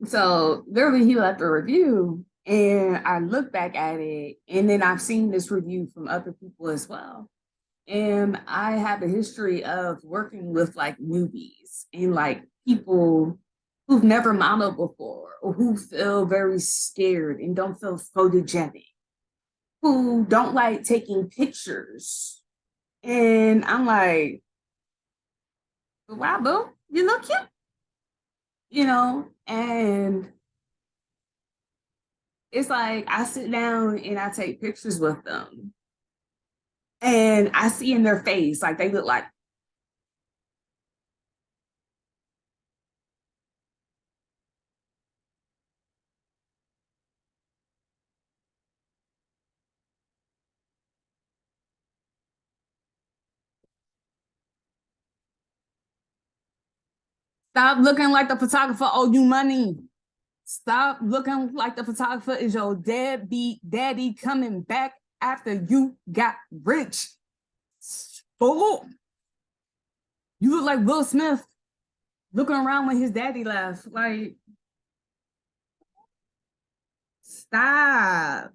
so literally he left a review and I look back at it and then I've seen this review from other people as well. And I have a history of working with like newbies and like people who've never modeled before or who feel very scared and don't feel photogenic, who don't like taking pictures. And I'm like, wow, boo, you look cute, and it's like I sit down and I take pictures with them. And I see in their face, like they look like, Stop looking like the photographer owe you money. Stop looking like the photographer is your deadbeat daddy coming back after you got rich. Oh, you look like Will Smith looking around when his daddy left. Like, stop.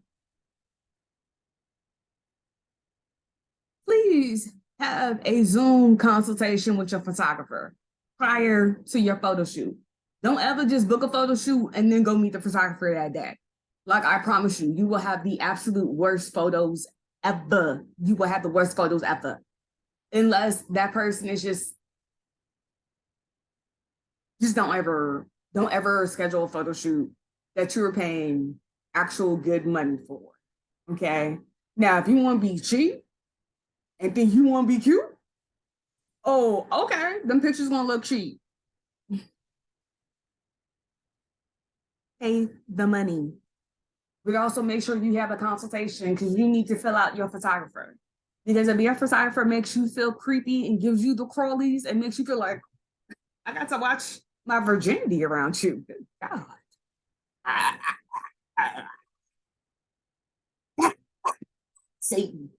Please have a Zoom consultation with your photographer prior to your photo shoot. Don't ever just book a photo shoot and then go meet the photographer that day. Like, I promise you, you will have the absolute worst photos ever. You will have the worst photos ever. Unless that person is just don't ever schedule a photo shoot that you are paying actual good money for. Okay. Now, if you want to be cheap and think you want to be cute, oh, okay, them pictures gonna look cheap. Pay the money. But also make sure you have a consultation because you need to fill out your photographer. Because if your photographer makes you feel creepy and gives you the crawlies and makes you feel like, I got to watch my virginity around you. God. Satan.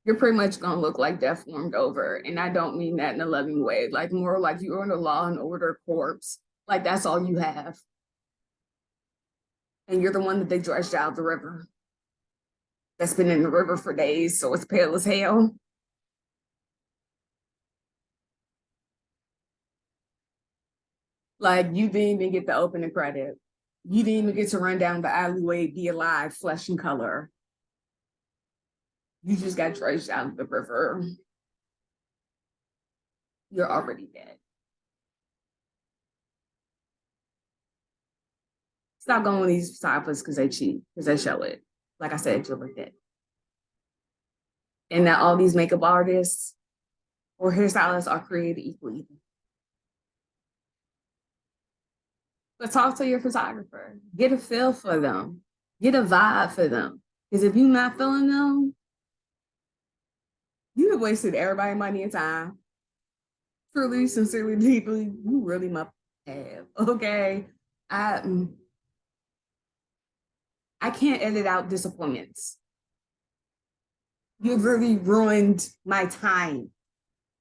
You're pretty much gonna look like death warmed over. And I don't mean that in a loving way, like more like you're in a Law and Order corpse. Like that's all you have. And you're the one that they dredged out of the river. That's been in the river for days, so it's pale as hell. Like you didn't even get to open the credit. You didn't even get to run down the alleyway, be alive, flesh and color. You just got dredged out of the river. You're already dead. Stop going with these photographers because they cheat, because they show it. Like I said, you'll look dead. And that all these makeup artists or hairstylists are created equally. But talk to your photographer. Get a feel for them. Get a vibe for them. Because if you're not feeling them, you have wasted everybody's money and time. Truly, sincerely, deeply, you really must have. Okay. I can't edit out disappointments. You've really ruined my time.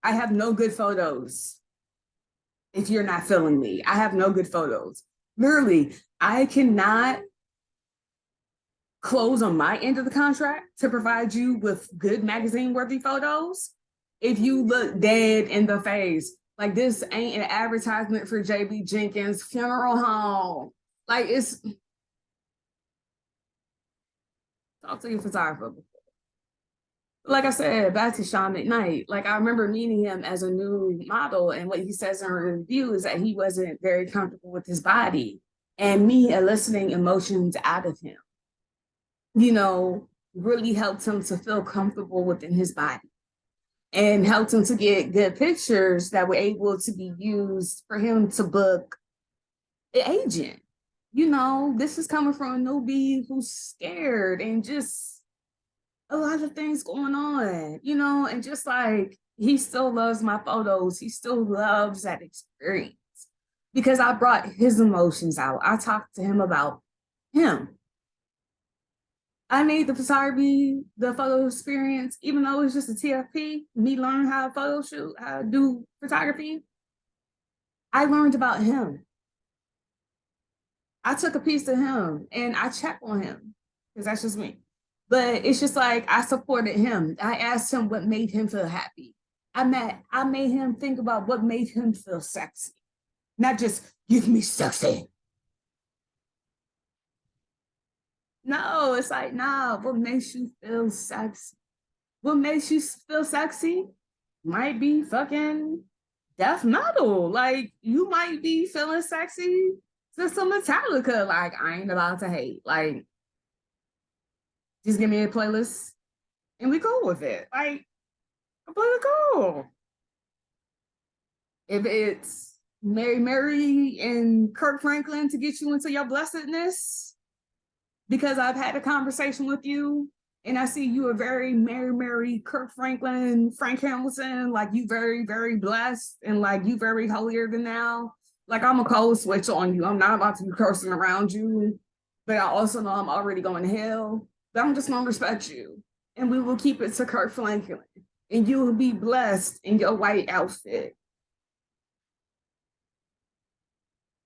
I have no good photos if you're not feeling me. I have no good photos. Literally, I cannot close on my end of the contract to provide you with good magazine-worthy photos if you look dead in the face. Like this ain't an advertisement for JB Jenkins funeral home. Like it's talk to your photographer. Like I said, back to Sean McKnight. Like I remember meeting him as a new model, and what he says in a review is that he wasn't very comfortable with his body, and me eliciting emotions out of him, you know, really helped him to feel comfortable within his body, and helped him to get good pictures that were able to be used for him to book an agent. You know, this is coming from a newbie who's scared and just a lot of things going on, you know, and just like he still loves my photos. He still loves that experience because I brought his emotions out. I talked to him about him. I made the photography, the photo experience, even though it was just a TFP, me learn how to photo shoot, how to do photography. I learned about him. I took a piece of him and I checked on him because that's just me. But it's just like I supported him. I asked him what made him feel happy. I made him think about what made him feel sexy, not just give me sexy. No, it's like, nah, what makes you feel sexy? What makes you feel sexy might be fucking death metal. Like, you might be feeling sexy to some Metallica. Like, I ain't about to hate. Like, just give me a playlist and we go with it. Like, completely cool. If it's Mary and Kirk Franklin to get you into your blessedness, because I've had a conversation with you And I see you a very Mary, Kirk Franklin, Frank Hamilton, like you very, very blessed and like you very holier than thou. Like I'm a cold switch on you. I'm not about to be cursing around you, but I also know I'm already going to hell. But I'm just gonna respect you. And we will keep it to Kirk Franklin. And you will be blessed in your white outfit.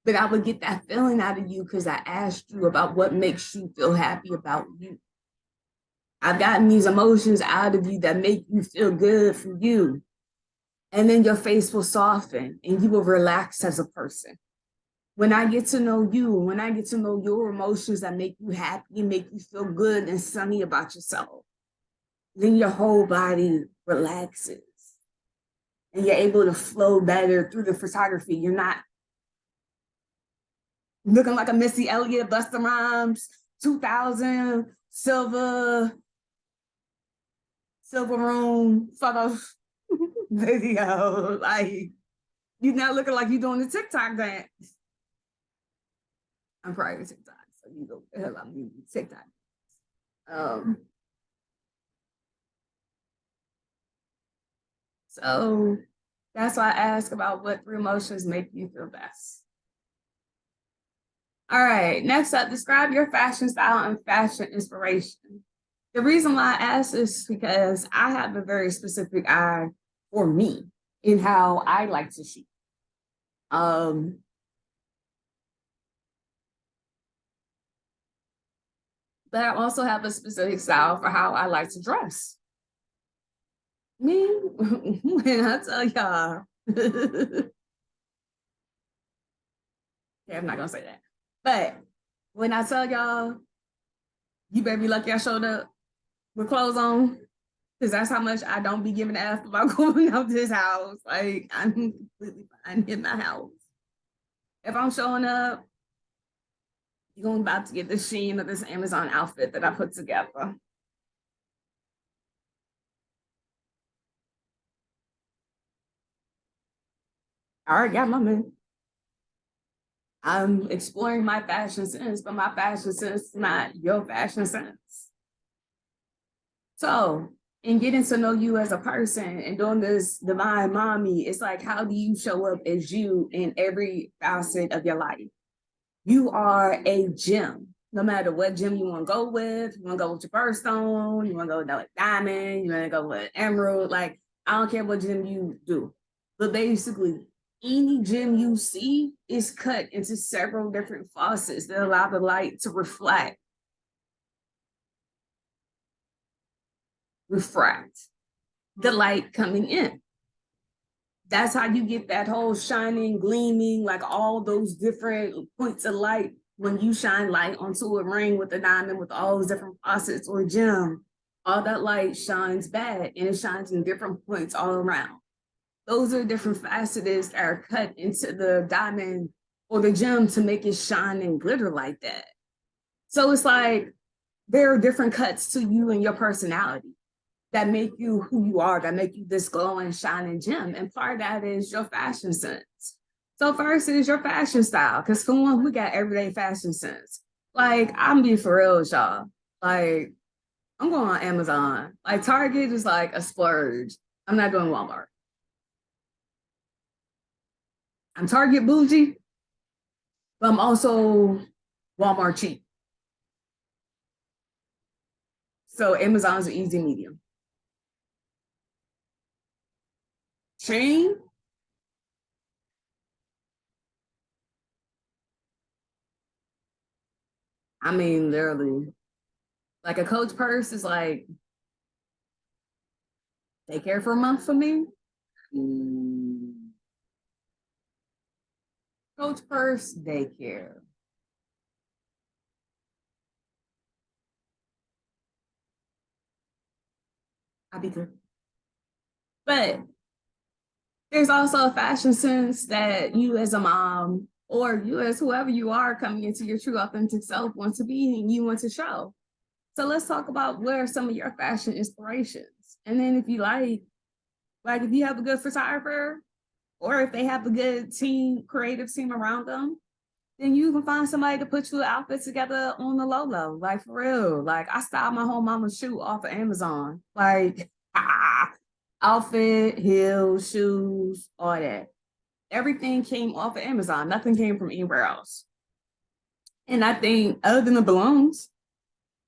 But I would get that feeling out of you because I asked you about what makes you feel happy about you. I've gotten these emotions out of you that make you feel good for you. And then your face will soften and you will relax as a person. When I get to know you, when I get to know your emotions that make you happy and make you feel good and sunny about yourself, then your whole body relaxes and you're able to flow better through the photography. You're not looking like a Missy Elliott, Busta Rhymes, 2000, silver room photo video. Like, you're not looking like you're doing the TikTok dance. I'm probably TikTok, so you go the hell out of TikTok. So that's why I ask about what three emotions make you feel best. All right, next up, describe your fashion style and fashion inspiration. The reason why I ask is because I have a very specific eye for me in how I like to shoot. But I also have a specific style for how I like to dress. Me, when I tell y'all, okay, I'm not gonna say that. But when I tell y'all, you better be lucky I showed up with clothes on, because that's how much I don't be giving a F about going out this house. Like, I'm completely fine in my house. If I'm showing up, you're going about to get the sheen of this Amazon outfit that I put together. All right, got my man. I'm exploring my fashion sense, but my fashion sense is not your fashion sense. So, in getting to know you as a person and doing this divine mommy, it's like, how do you show up as you in every facet of your life? You are a gem. No matter what gem you want to go with, you want to go with your birthstone, you want to go with like diamond, you want to go with emerald. Like, I don't care what gem you do. But basically, any gem you see is cut into several different faucets that allow the light to refract the light coming in. That's how you get that whole shining, gleaming, like all those different points of light. When you shine light onto a ring with a diamond with all those different faucets or gem, all that light shines back and it shines in different points all around. Those are different facets that are cut into the diamond or the gem to make it shine and glitter like that. So it's like there are different cuts to you and your personality that make you who you are, that make you this glowing, shining gem. And part of that is your fashion sense. So first is your fashion style, because for one, we got everyday fashion sense. Like, I'm be for real with y'all. Like, I'm going on Amazon. Like, Target is like a splurge. I'm not doing Walmart. I'm Target bougie, but I'm also Walmart cheap. So Amazon's an easy medium. Chain, I mean, literally, like a Coach purse is like daycare for a month for me. Mm, Coach purse, daycare. I'll be good. But there's also a fashion sense that you as a mom or you as whoever you are coming into your true authentic self want to be and you want to show. So let's talk about what are some of your fashion inspirations. And then if you like if you have a good photographer or if they have a good team, creative team around them, then you can find somebody to put your outfit together on the low low. Like for real. Like I styled my whole mama's shoe off of Amazon. Like outfit, heels, shoes, all that. Everything came off of Amazon. Nothing came from anywhere else. And I think other than the balloons,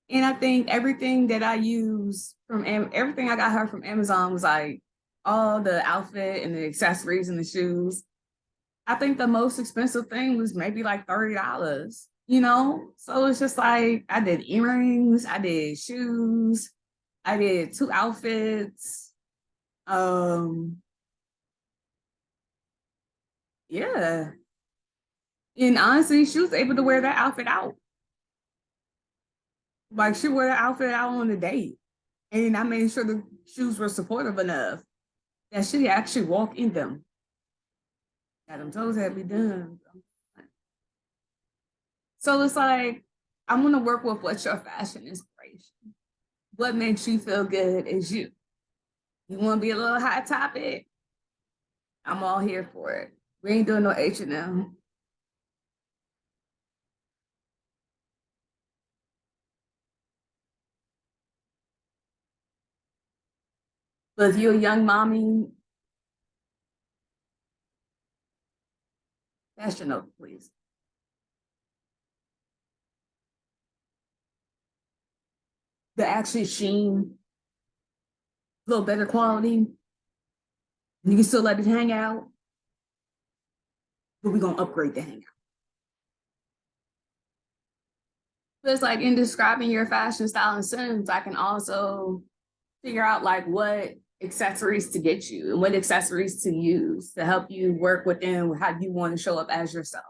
and I think everything that I use from everything I got her from Amazon was like all the outfit and the accessories and the shoes. I think the most expensive thing was maybe like $30, you know? So it's just like I did earrings, I did shoes, I did 2 outfits. Yeah. And honestly, she was able to wear that outfit out. Like she wore the outfit out on a date. And I made sure the shoes were supportive enough that she actually walk in them. Got them toes had to be done. So it's like, I want to work with what's your fashion inspiration. What makes you feel good is you. You want to be a little hot topic? I'm all here for it. We ain't doing no H&M. But if you're a young mommy, fashion over, please. The actually sheen, a little better quality. You can still let it hang out, but we're gonna upgrade the hangout. So it's like in describing your fashion style and sense, I can also figure out like what accessories to get you and what accessories to use to help you work within how you want to show up as yourself.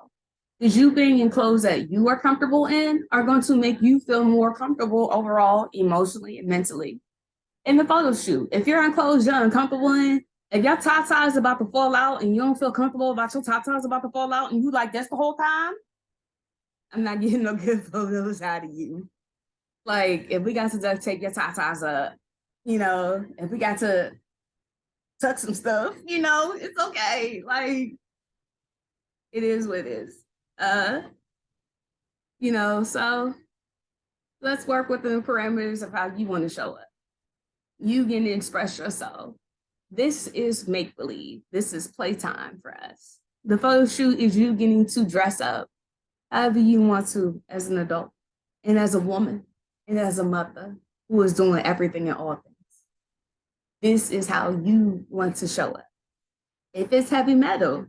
Because you being in clothes that you are comfortable in are going to make you feel more comfortable overall, emotionally and mentally. In the photo shoot, if you're in clothes you're uncomfortable in, if your tata is about to fall out and you don't feel comfortable about your tata is about to fall out and you like this the whole time, I'm not getting no good photos out of you. Like if we got to duct tape your tatas up, you know, if we got to tuck some stuff, you know, it's okay. Like it is what it is. Uh, you know, so let's work within the parameters of how you want to show up. You get to express yourself. This is make believe. This is playtime for us. The photo shoot is you getting to dress up however you want to as an adult and as a woman and as a mother who is doing everything in all things. This is how you want to show up. If it's heavy metal,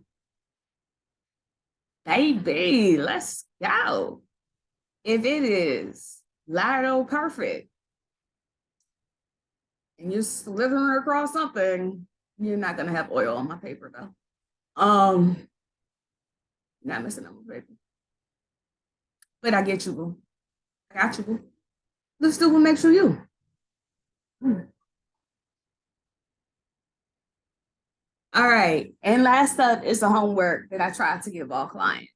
baby, let's go. If it is Lotto perfect and you're slithering across something, you're not gonna have oil on my paper though. Not missing on my paper. But I get you, boo. I got you, boo. Let's do what makes you. Hmm. All right. And last up is the homework that I try to give all clients.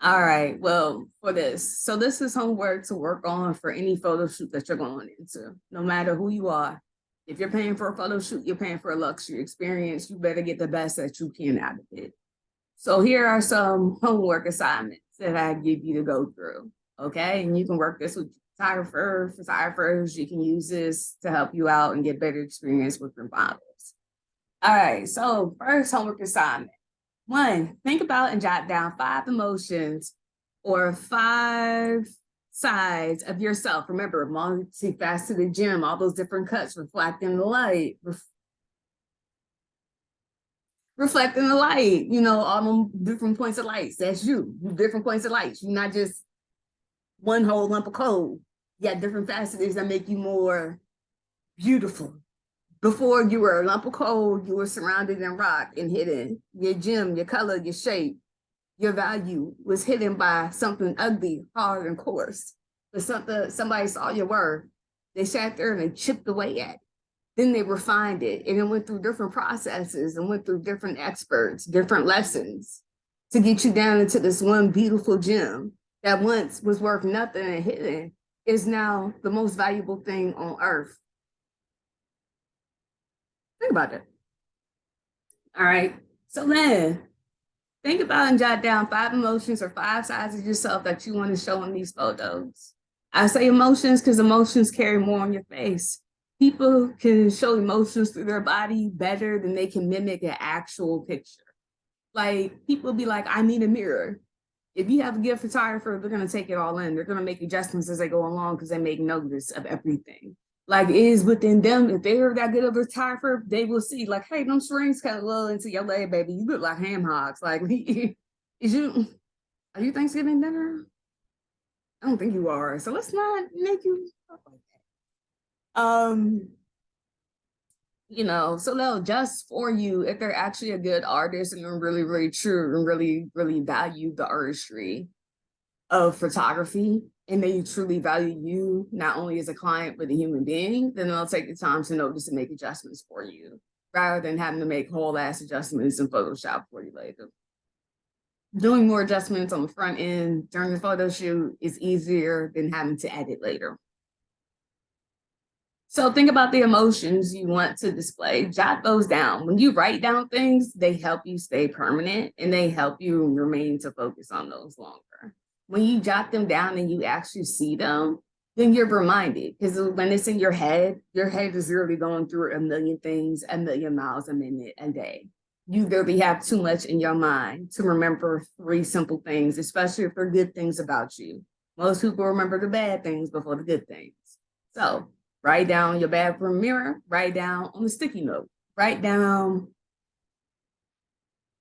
All right. Well, for this. So this is homework to work on for any photo shoot that you're going into, no matter who you are. If you're paying for a photo shoot, you're paying for a luxury experience. You better get the best that you can out of it. So here are some homework assignments that I give you to go through. Okay. And you can work this with photographers. You can use this to help you out and get better experience with your models. All right. So first homework assignment. 1, think about and jot down 5 emotions or 5 sides of yourself. Remember, multifaceted gem, all those different cuts reflecting the light, reflecting the light, you know, all them different points of lights. That's you, different points of lights. You're not just one whole lump of coal. You got different facets that make you more beautiful. Before you were a lump of coal, you were surrounded in rock and hidden. Your gem, your color, your shape, your value was hidden by something ugly, hard, and coarse. But somebody saw your worth. They sat there and they chipped away at it. Then they refined it and it went through different processes and went through different experts, different lessons to get you down into this one beautiful gem that once was worth nothing and hidden is now the most valuable thing on earth. Think about that. All right. So then Think about and jot down 5 emotions or 5 sides of yourself that you want to show in these photos. I say emotions because emotions carry more on your face. People can show emotions through their body better than they can mimic an actual picture. Like, people be like, I need a mirror. If you have a good photographer, they're going to take it all in. They're going to make adjustments as they go along because they make notice of everything. Like, it is within them. If they're that good of a photographer, they will see, like, hey, them strings kind of low into your leg, baby. You look like ham hocks. Like, are you Thanksgiving dinner? I don't think you are. So let's not make you stuff like that. So they'll adjust for you if they're actually a good artist and they're really, really true and really, really value the artistry of photography, and they truly value you not only as a client but a human being, then they'll take the time to notice and make adjustments for you rather than having to make whole ass adjustments in Photoshop for you later. Doing more adjustments on the front end during the photo shoot is easier than having to edit later. So think about the emotions you want to display. Jot those down. When you write down things, they help you stay permanent and they help you remain to focus on those longer. When you jot them down and you actually see them, then you're reminded. Because when it's in your head is really going through a million things, a million miles a minute a day. You literally have too much in your mind to remember 3 simple things, especially if they're good things about you. Most people remember the bad things before the good things. So write down your bathroom mirror, write down on a sticky note, write down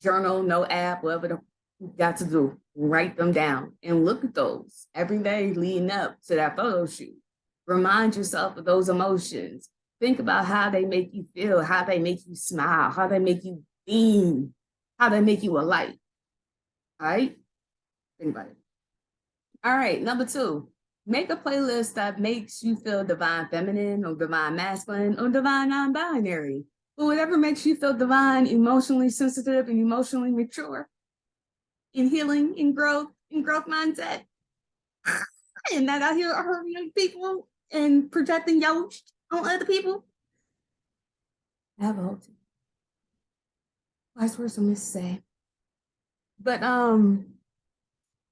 journal, no app, whatever you got to do, write them down and look at those every day leading up to that photo shoot. Remind yourself of those emotions. Think about how they make you feel, how they make you smile, how they make you beam, how they make you a light. All right? Think about it. All right, number 2. Make a playlist that makes you feel divine feminine or divine masculine or divine non-binary, or whatever makes you feel divine, emotionally sensitive, and emotionally mature, in healing, in growth mindset, and not out here hurting people and projecting yoke on other people. I have a whole team. Vice versa, Miss say. But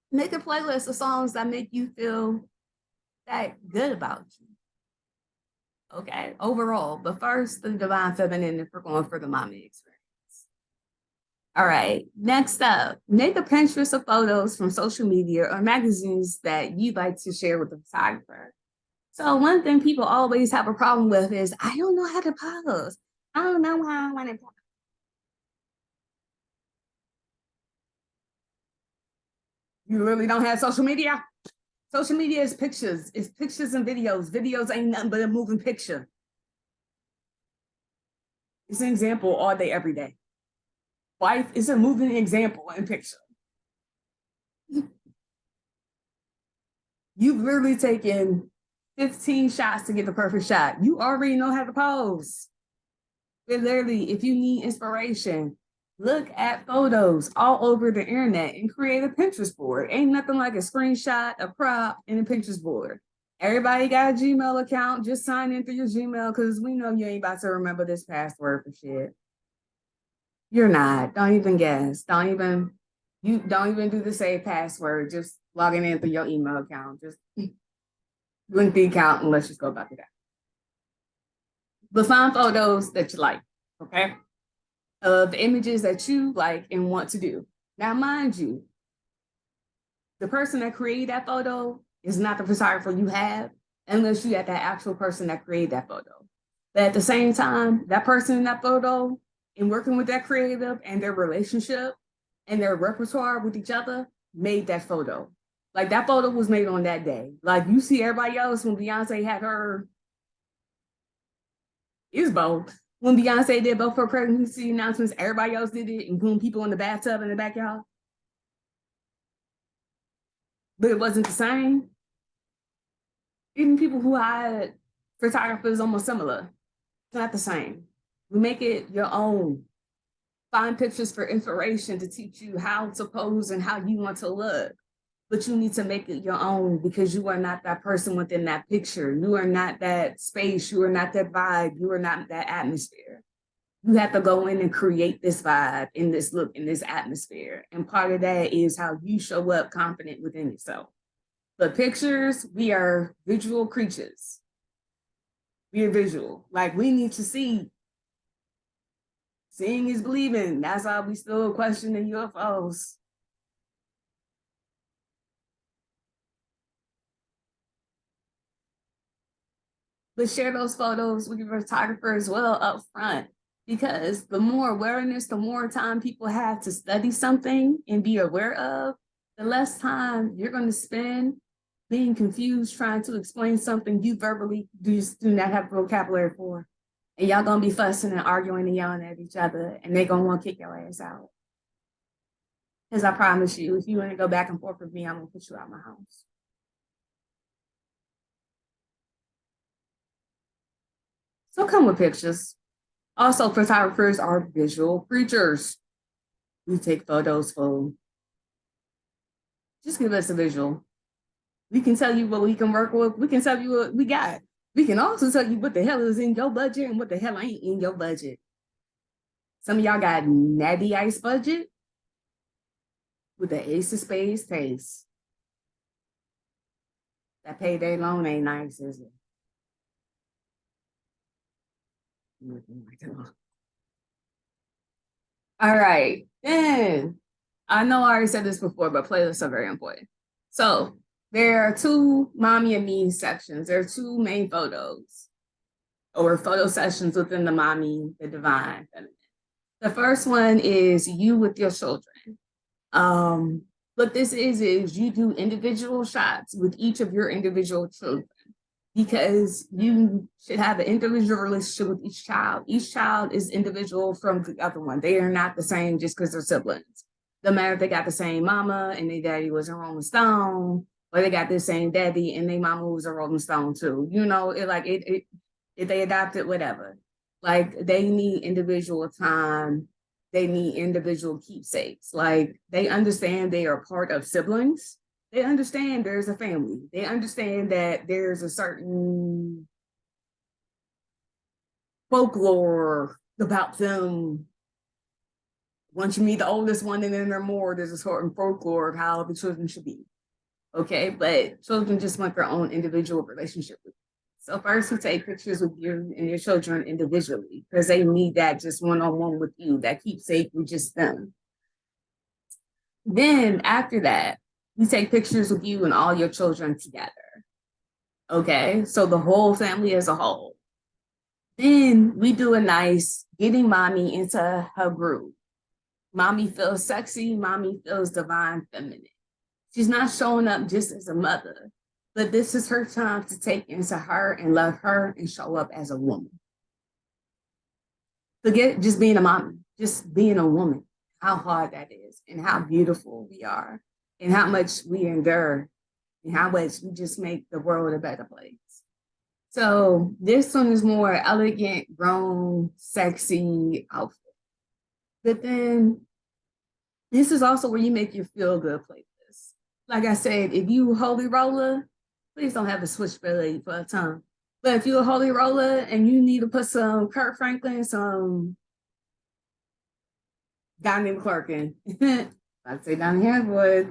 make a playlist of songs that make you feel that good about you. Okay, overall, but first, the divine feminine, if we're going for the mommy experience. All right, next up, make a Pinterest of photos from social media or magazines that you'd like to share with the photographer. So one thing people always have a problem with is, I don't know how to pose. I don't know how I want to pose. You really don't have social media? Social media is pictures. It's pictures and videos. Videos ain't nothing but a moving picture. It's an example all day, every day. Life is a moving example and picture. You've literally taken 15 shots to get the perfect shot. You already know how to pose. But literally, if you need inspiration, look at photos all over the internet and create a Pinterest board. Ain't nothing like a screenshot, a prop, and a Pinterest board. Everybody got a Gmail account. Just sign in through your Gmail because we know you ain't about to remember this password for shit. You're not. Don't even guess. Don't even do the save password. Just logging in through your email account. Just link the account and let's just go about that. But find photos that you like, okay? Of images that you like and want to do. Now, mind you, the person that created that photo is not the photographer you have unless you have that actual person that created that photo. But at the same time, that person in that photo, in working with that creative and their relationship and their repertoire with each other, made that photo. Like, that photo was made on that day. Like, you see everybody else when Beyonce had her, it's both. When Beyonce did both her pregnancy announcements, everybody else did it, including people in the bathtub in the backyard. But it wasn't the same. Even people who hired photographers almost similar. It's not the same. We make it your own. Find pictures for inspiration to teach you how to pose and how you want to look. But you need to make it your own because you are not that person within that picture. You are not that space. You are not that vibe. You are not that atmosphere. You have to go in and create this vibe and this look and this atmosphere. And part of that is how you show up confident within yourself. But pictures, we are visual creatures. We are visual. Like we need to see. Seeing is believing. That's why we still question the UFOs. But share those photos with your photographer as well up front. Because the more awareness, the more time people have to study something and be aware of, the less time you're going to spend being confused trying to explain something you verbally just do not have vocabulary for. And y'all gonna be fussing and arguing and yelling at each other, and they gonna want to kick your ass out. Because I promise you, if you want to go back and forth with me, I'm gonna put you out my house. So come with pictures. Also, photographers are visual creatures. We take photos for. Just give us a visual. We can tell you what we can work with. We can tell you what we got. We can also tell you what the hell is in your budget and what the hell ain't in your budget. Some of y'all got natty ice budget with the ace of spades taste. That payday loan ain't nice, is it? All right, then I know I already said this before, but playlists are very important. So there are two mommy and me sections. There are two main photos or photo sessions within the mommy, the divine feminine. The first one is you with your children. What this is you do individual shots with each of your individual children because you should have an individual relationship with each child. Each child is individual from the other one. They are not the same just because they're siblings. No matter if they got the same mama and their daddy was a Rolling Stone, or they got the same daddy and their mama was a Rolling Stone too. You know, if they adopted, whatever. Like they need individual time. They need individual keepsakes. Like they understand they are part of siblings. They understand there's a family. They understand that there's a certain folklore about them. Once you meet the oldest one and then there are more, there's a certain folklore of how the children should be. Okay, but children just want their own individual relationship with you. So first we take pictures with you and your children individually because they need that just one-on-one with you, that keepsake with just them. Then after that, we take pictures with you and all your children together. Okay, so the whole family as a whole. Then we do a nice getting mommy into her groove. Mommy feels sexy, mommy feels divine feminine. She's not showing up just as a mother, but this is her time to take into her and love her and show up as a woman. Forget just being a mom, just being a woman, how hard that is and how beautiful we are and how much we endure and how much we just make the world a better place. So this one is more elegant, grown, sexy outfit. But then this is also where you make your feel good playlist. Like I said, if you holy roller, please don't have a switchblade for a tongue. But if you're a holy roller and you need to put some Kurt Franklin, some Donnie McClurkin, I'd say Donnie Hathaway,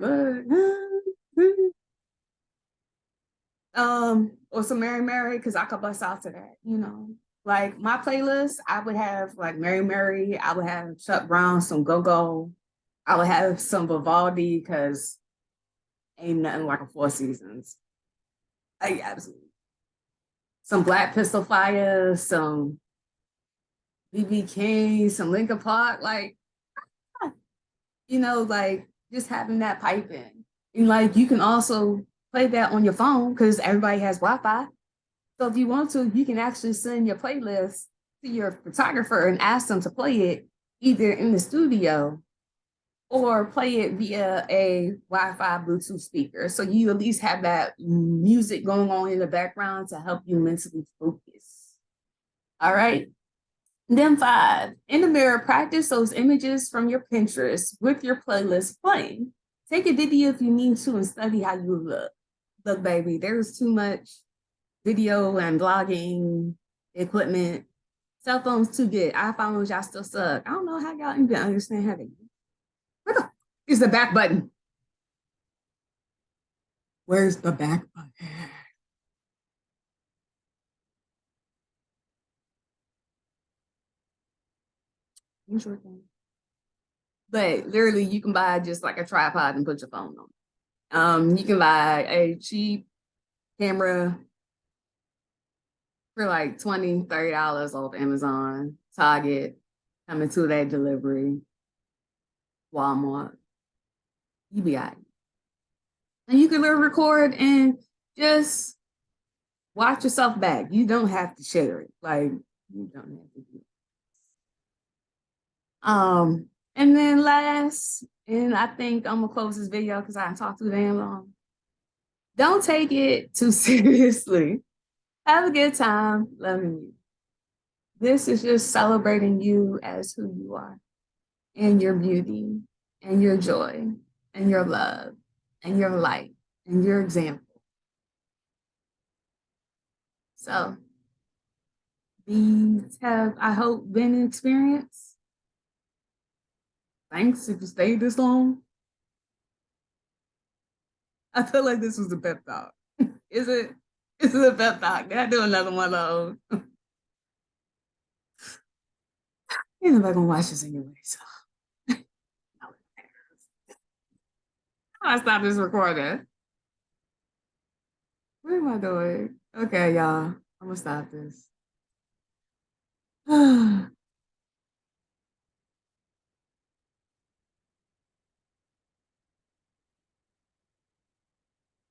or some Mary Mary, because I could bust out to that, you know. Like my playlist, I would have like Mary Mary, I would have Chuck Brown, some Go-Go, I would have some Vivaldi, because ain't nothing like a Four Seasons. Like absolutely. Some Black Pistol Fire, some BB King, some Linkin Park, like, you know, like just having that pipe in. And like you can also play that on your phone because everybody has Wi-Fi. So if you want to, you can actually send your playlist to your photographer and ask them to play it either in the studio or play it via a Wi-Fi Bluetooth speaker. So you at least have that music going on in the background to help you mentally focus. All right. Then 5, in the mirror, practice those images from your Pinterest with your playlist playing. Take a video if you need to and study how you look. Look, baby, there's too much video and blogging equipment Cell phones too good. iPhones, y'all still suck. I don't know how y'all even understand how they. Where the is the back button? Where's the back button? Sure thing. But literally, you can buy just like a tripod and put your phone on. You can buy a cheap camera for like $20, $30 off Amazon, Target, coming to that delivery, Walmart. You be out. And you can record and just watch yourself back. You don't have to share it. Like you don't have to do it. And then last, and I think I'm gonna close this video because I talked too damn long. Don't take it too seriously. Have a good time loving you. This is just celebrating you as who you are and your beauty and your joy and your love and your light and your example. So these have, I hope, been an experience. Thanks if you stayed this long. I feel like this was a pep talk. Is it? This is a pep talk. Did I do another one of those? You're never gonna watch this anyway, so I stopped this recording. What am I doing? Okay, y'all. I'm gonna stop this.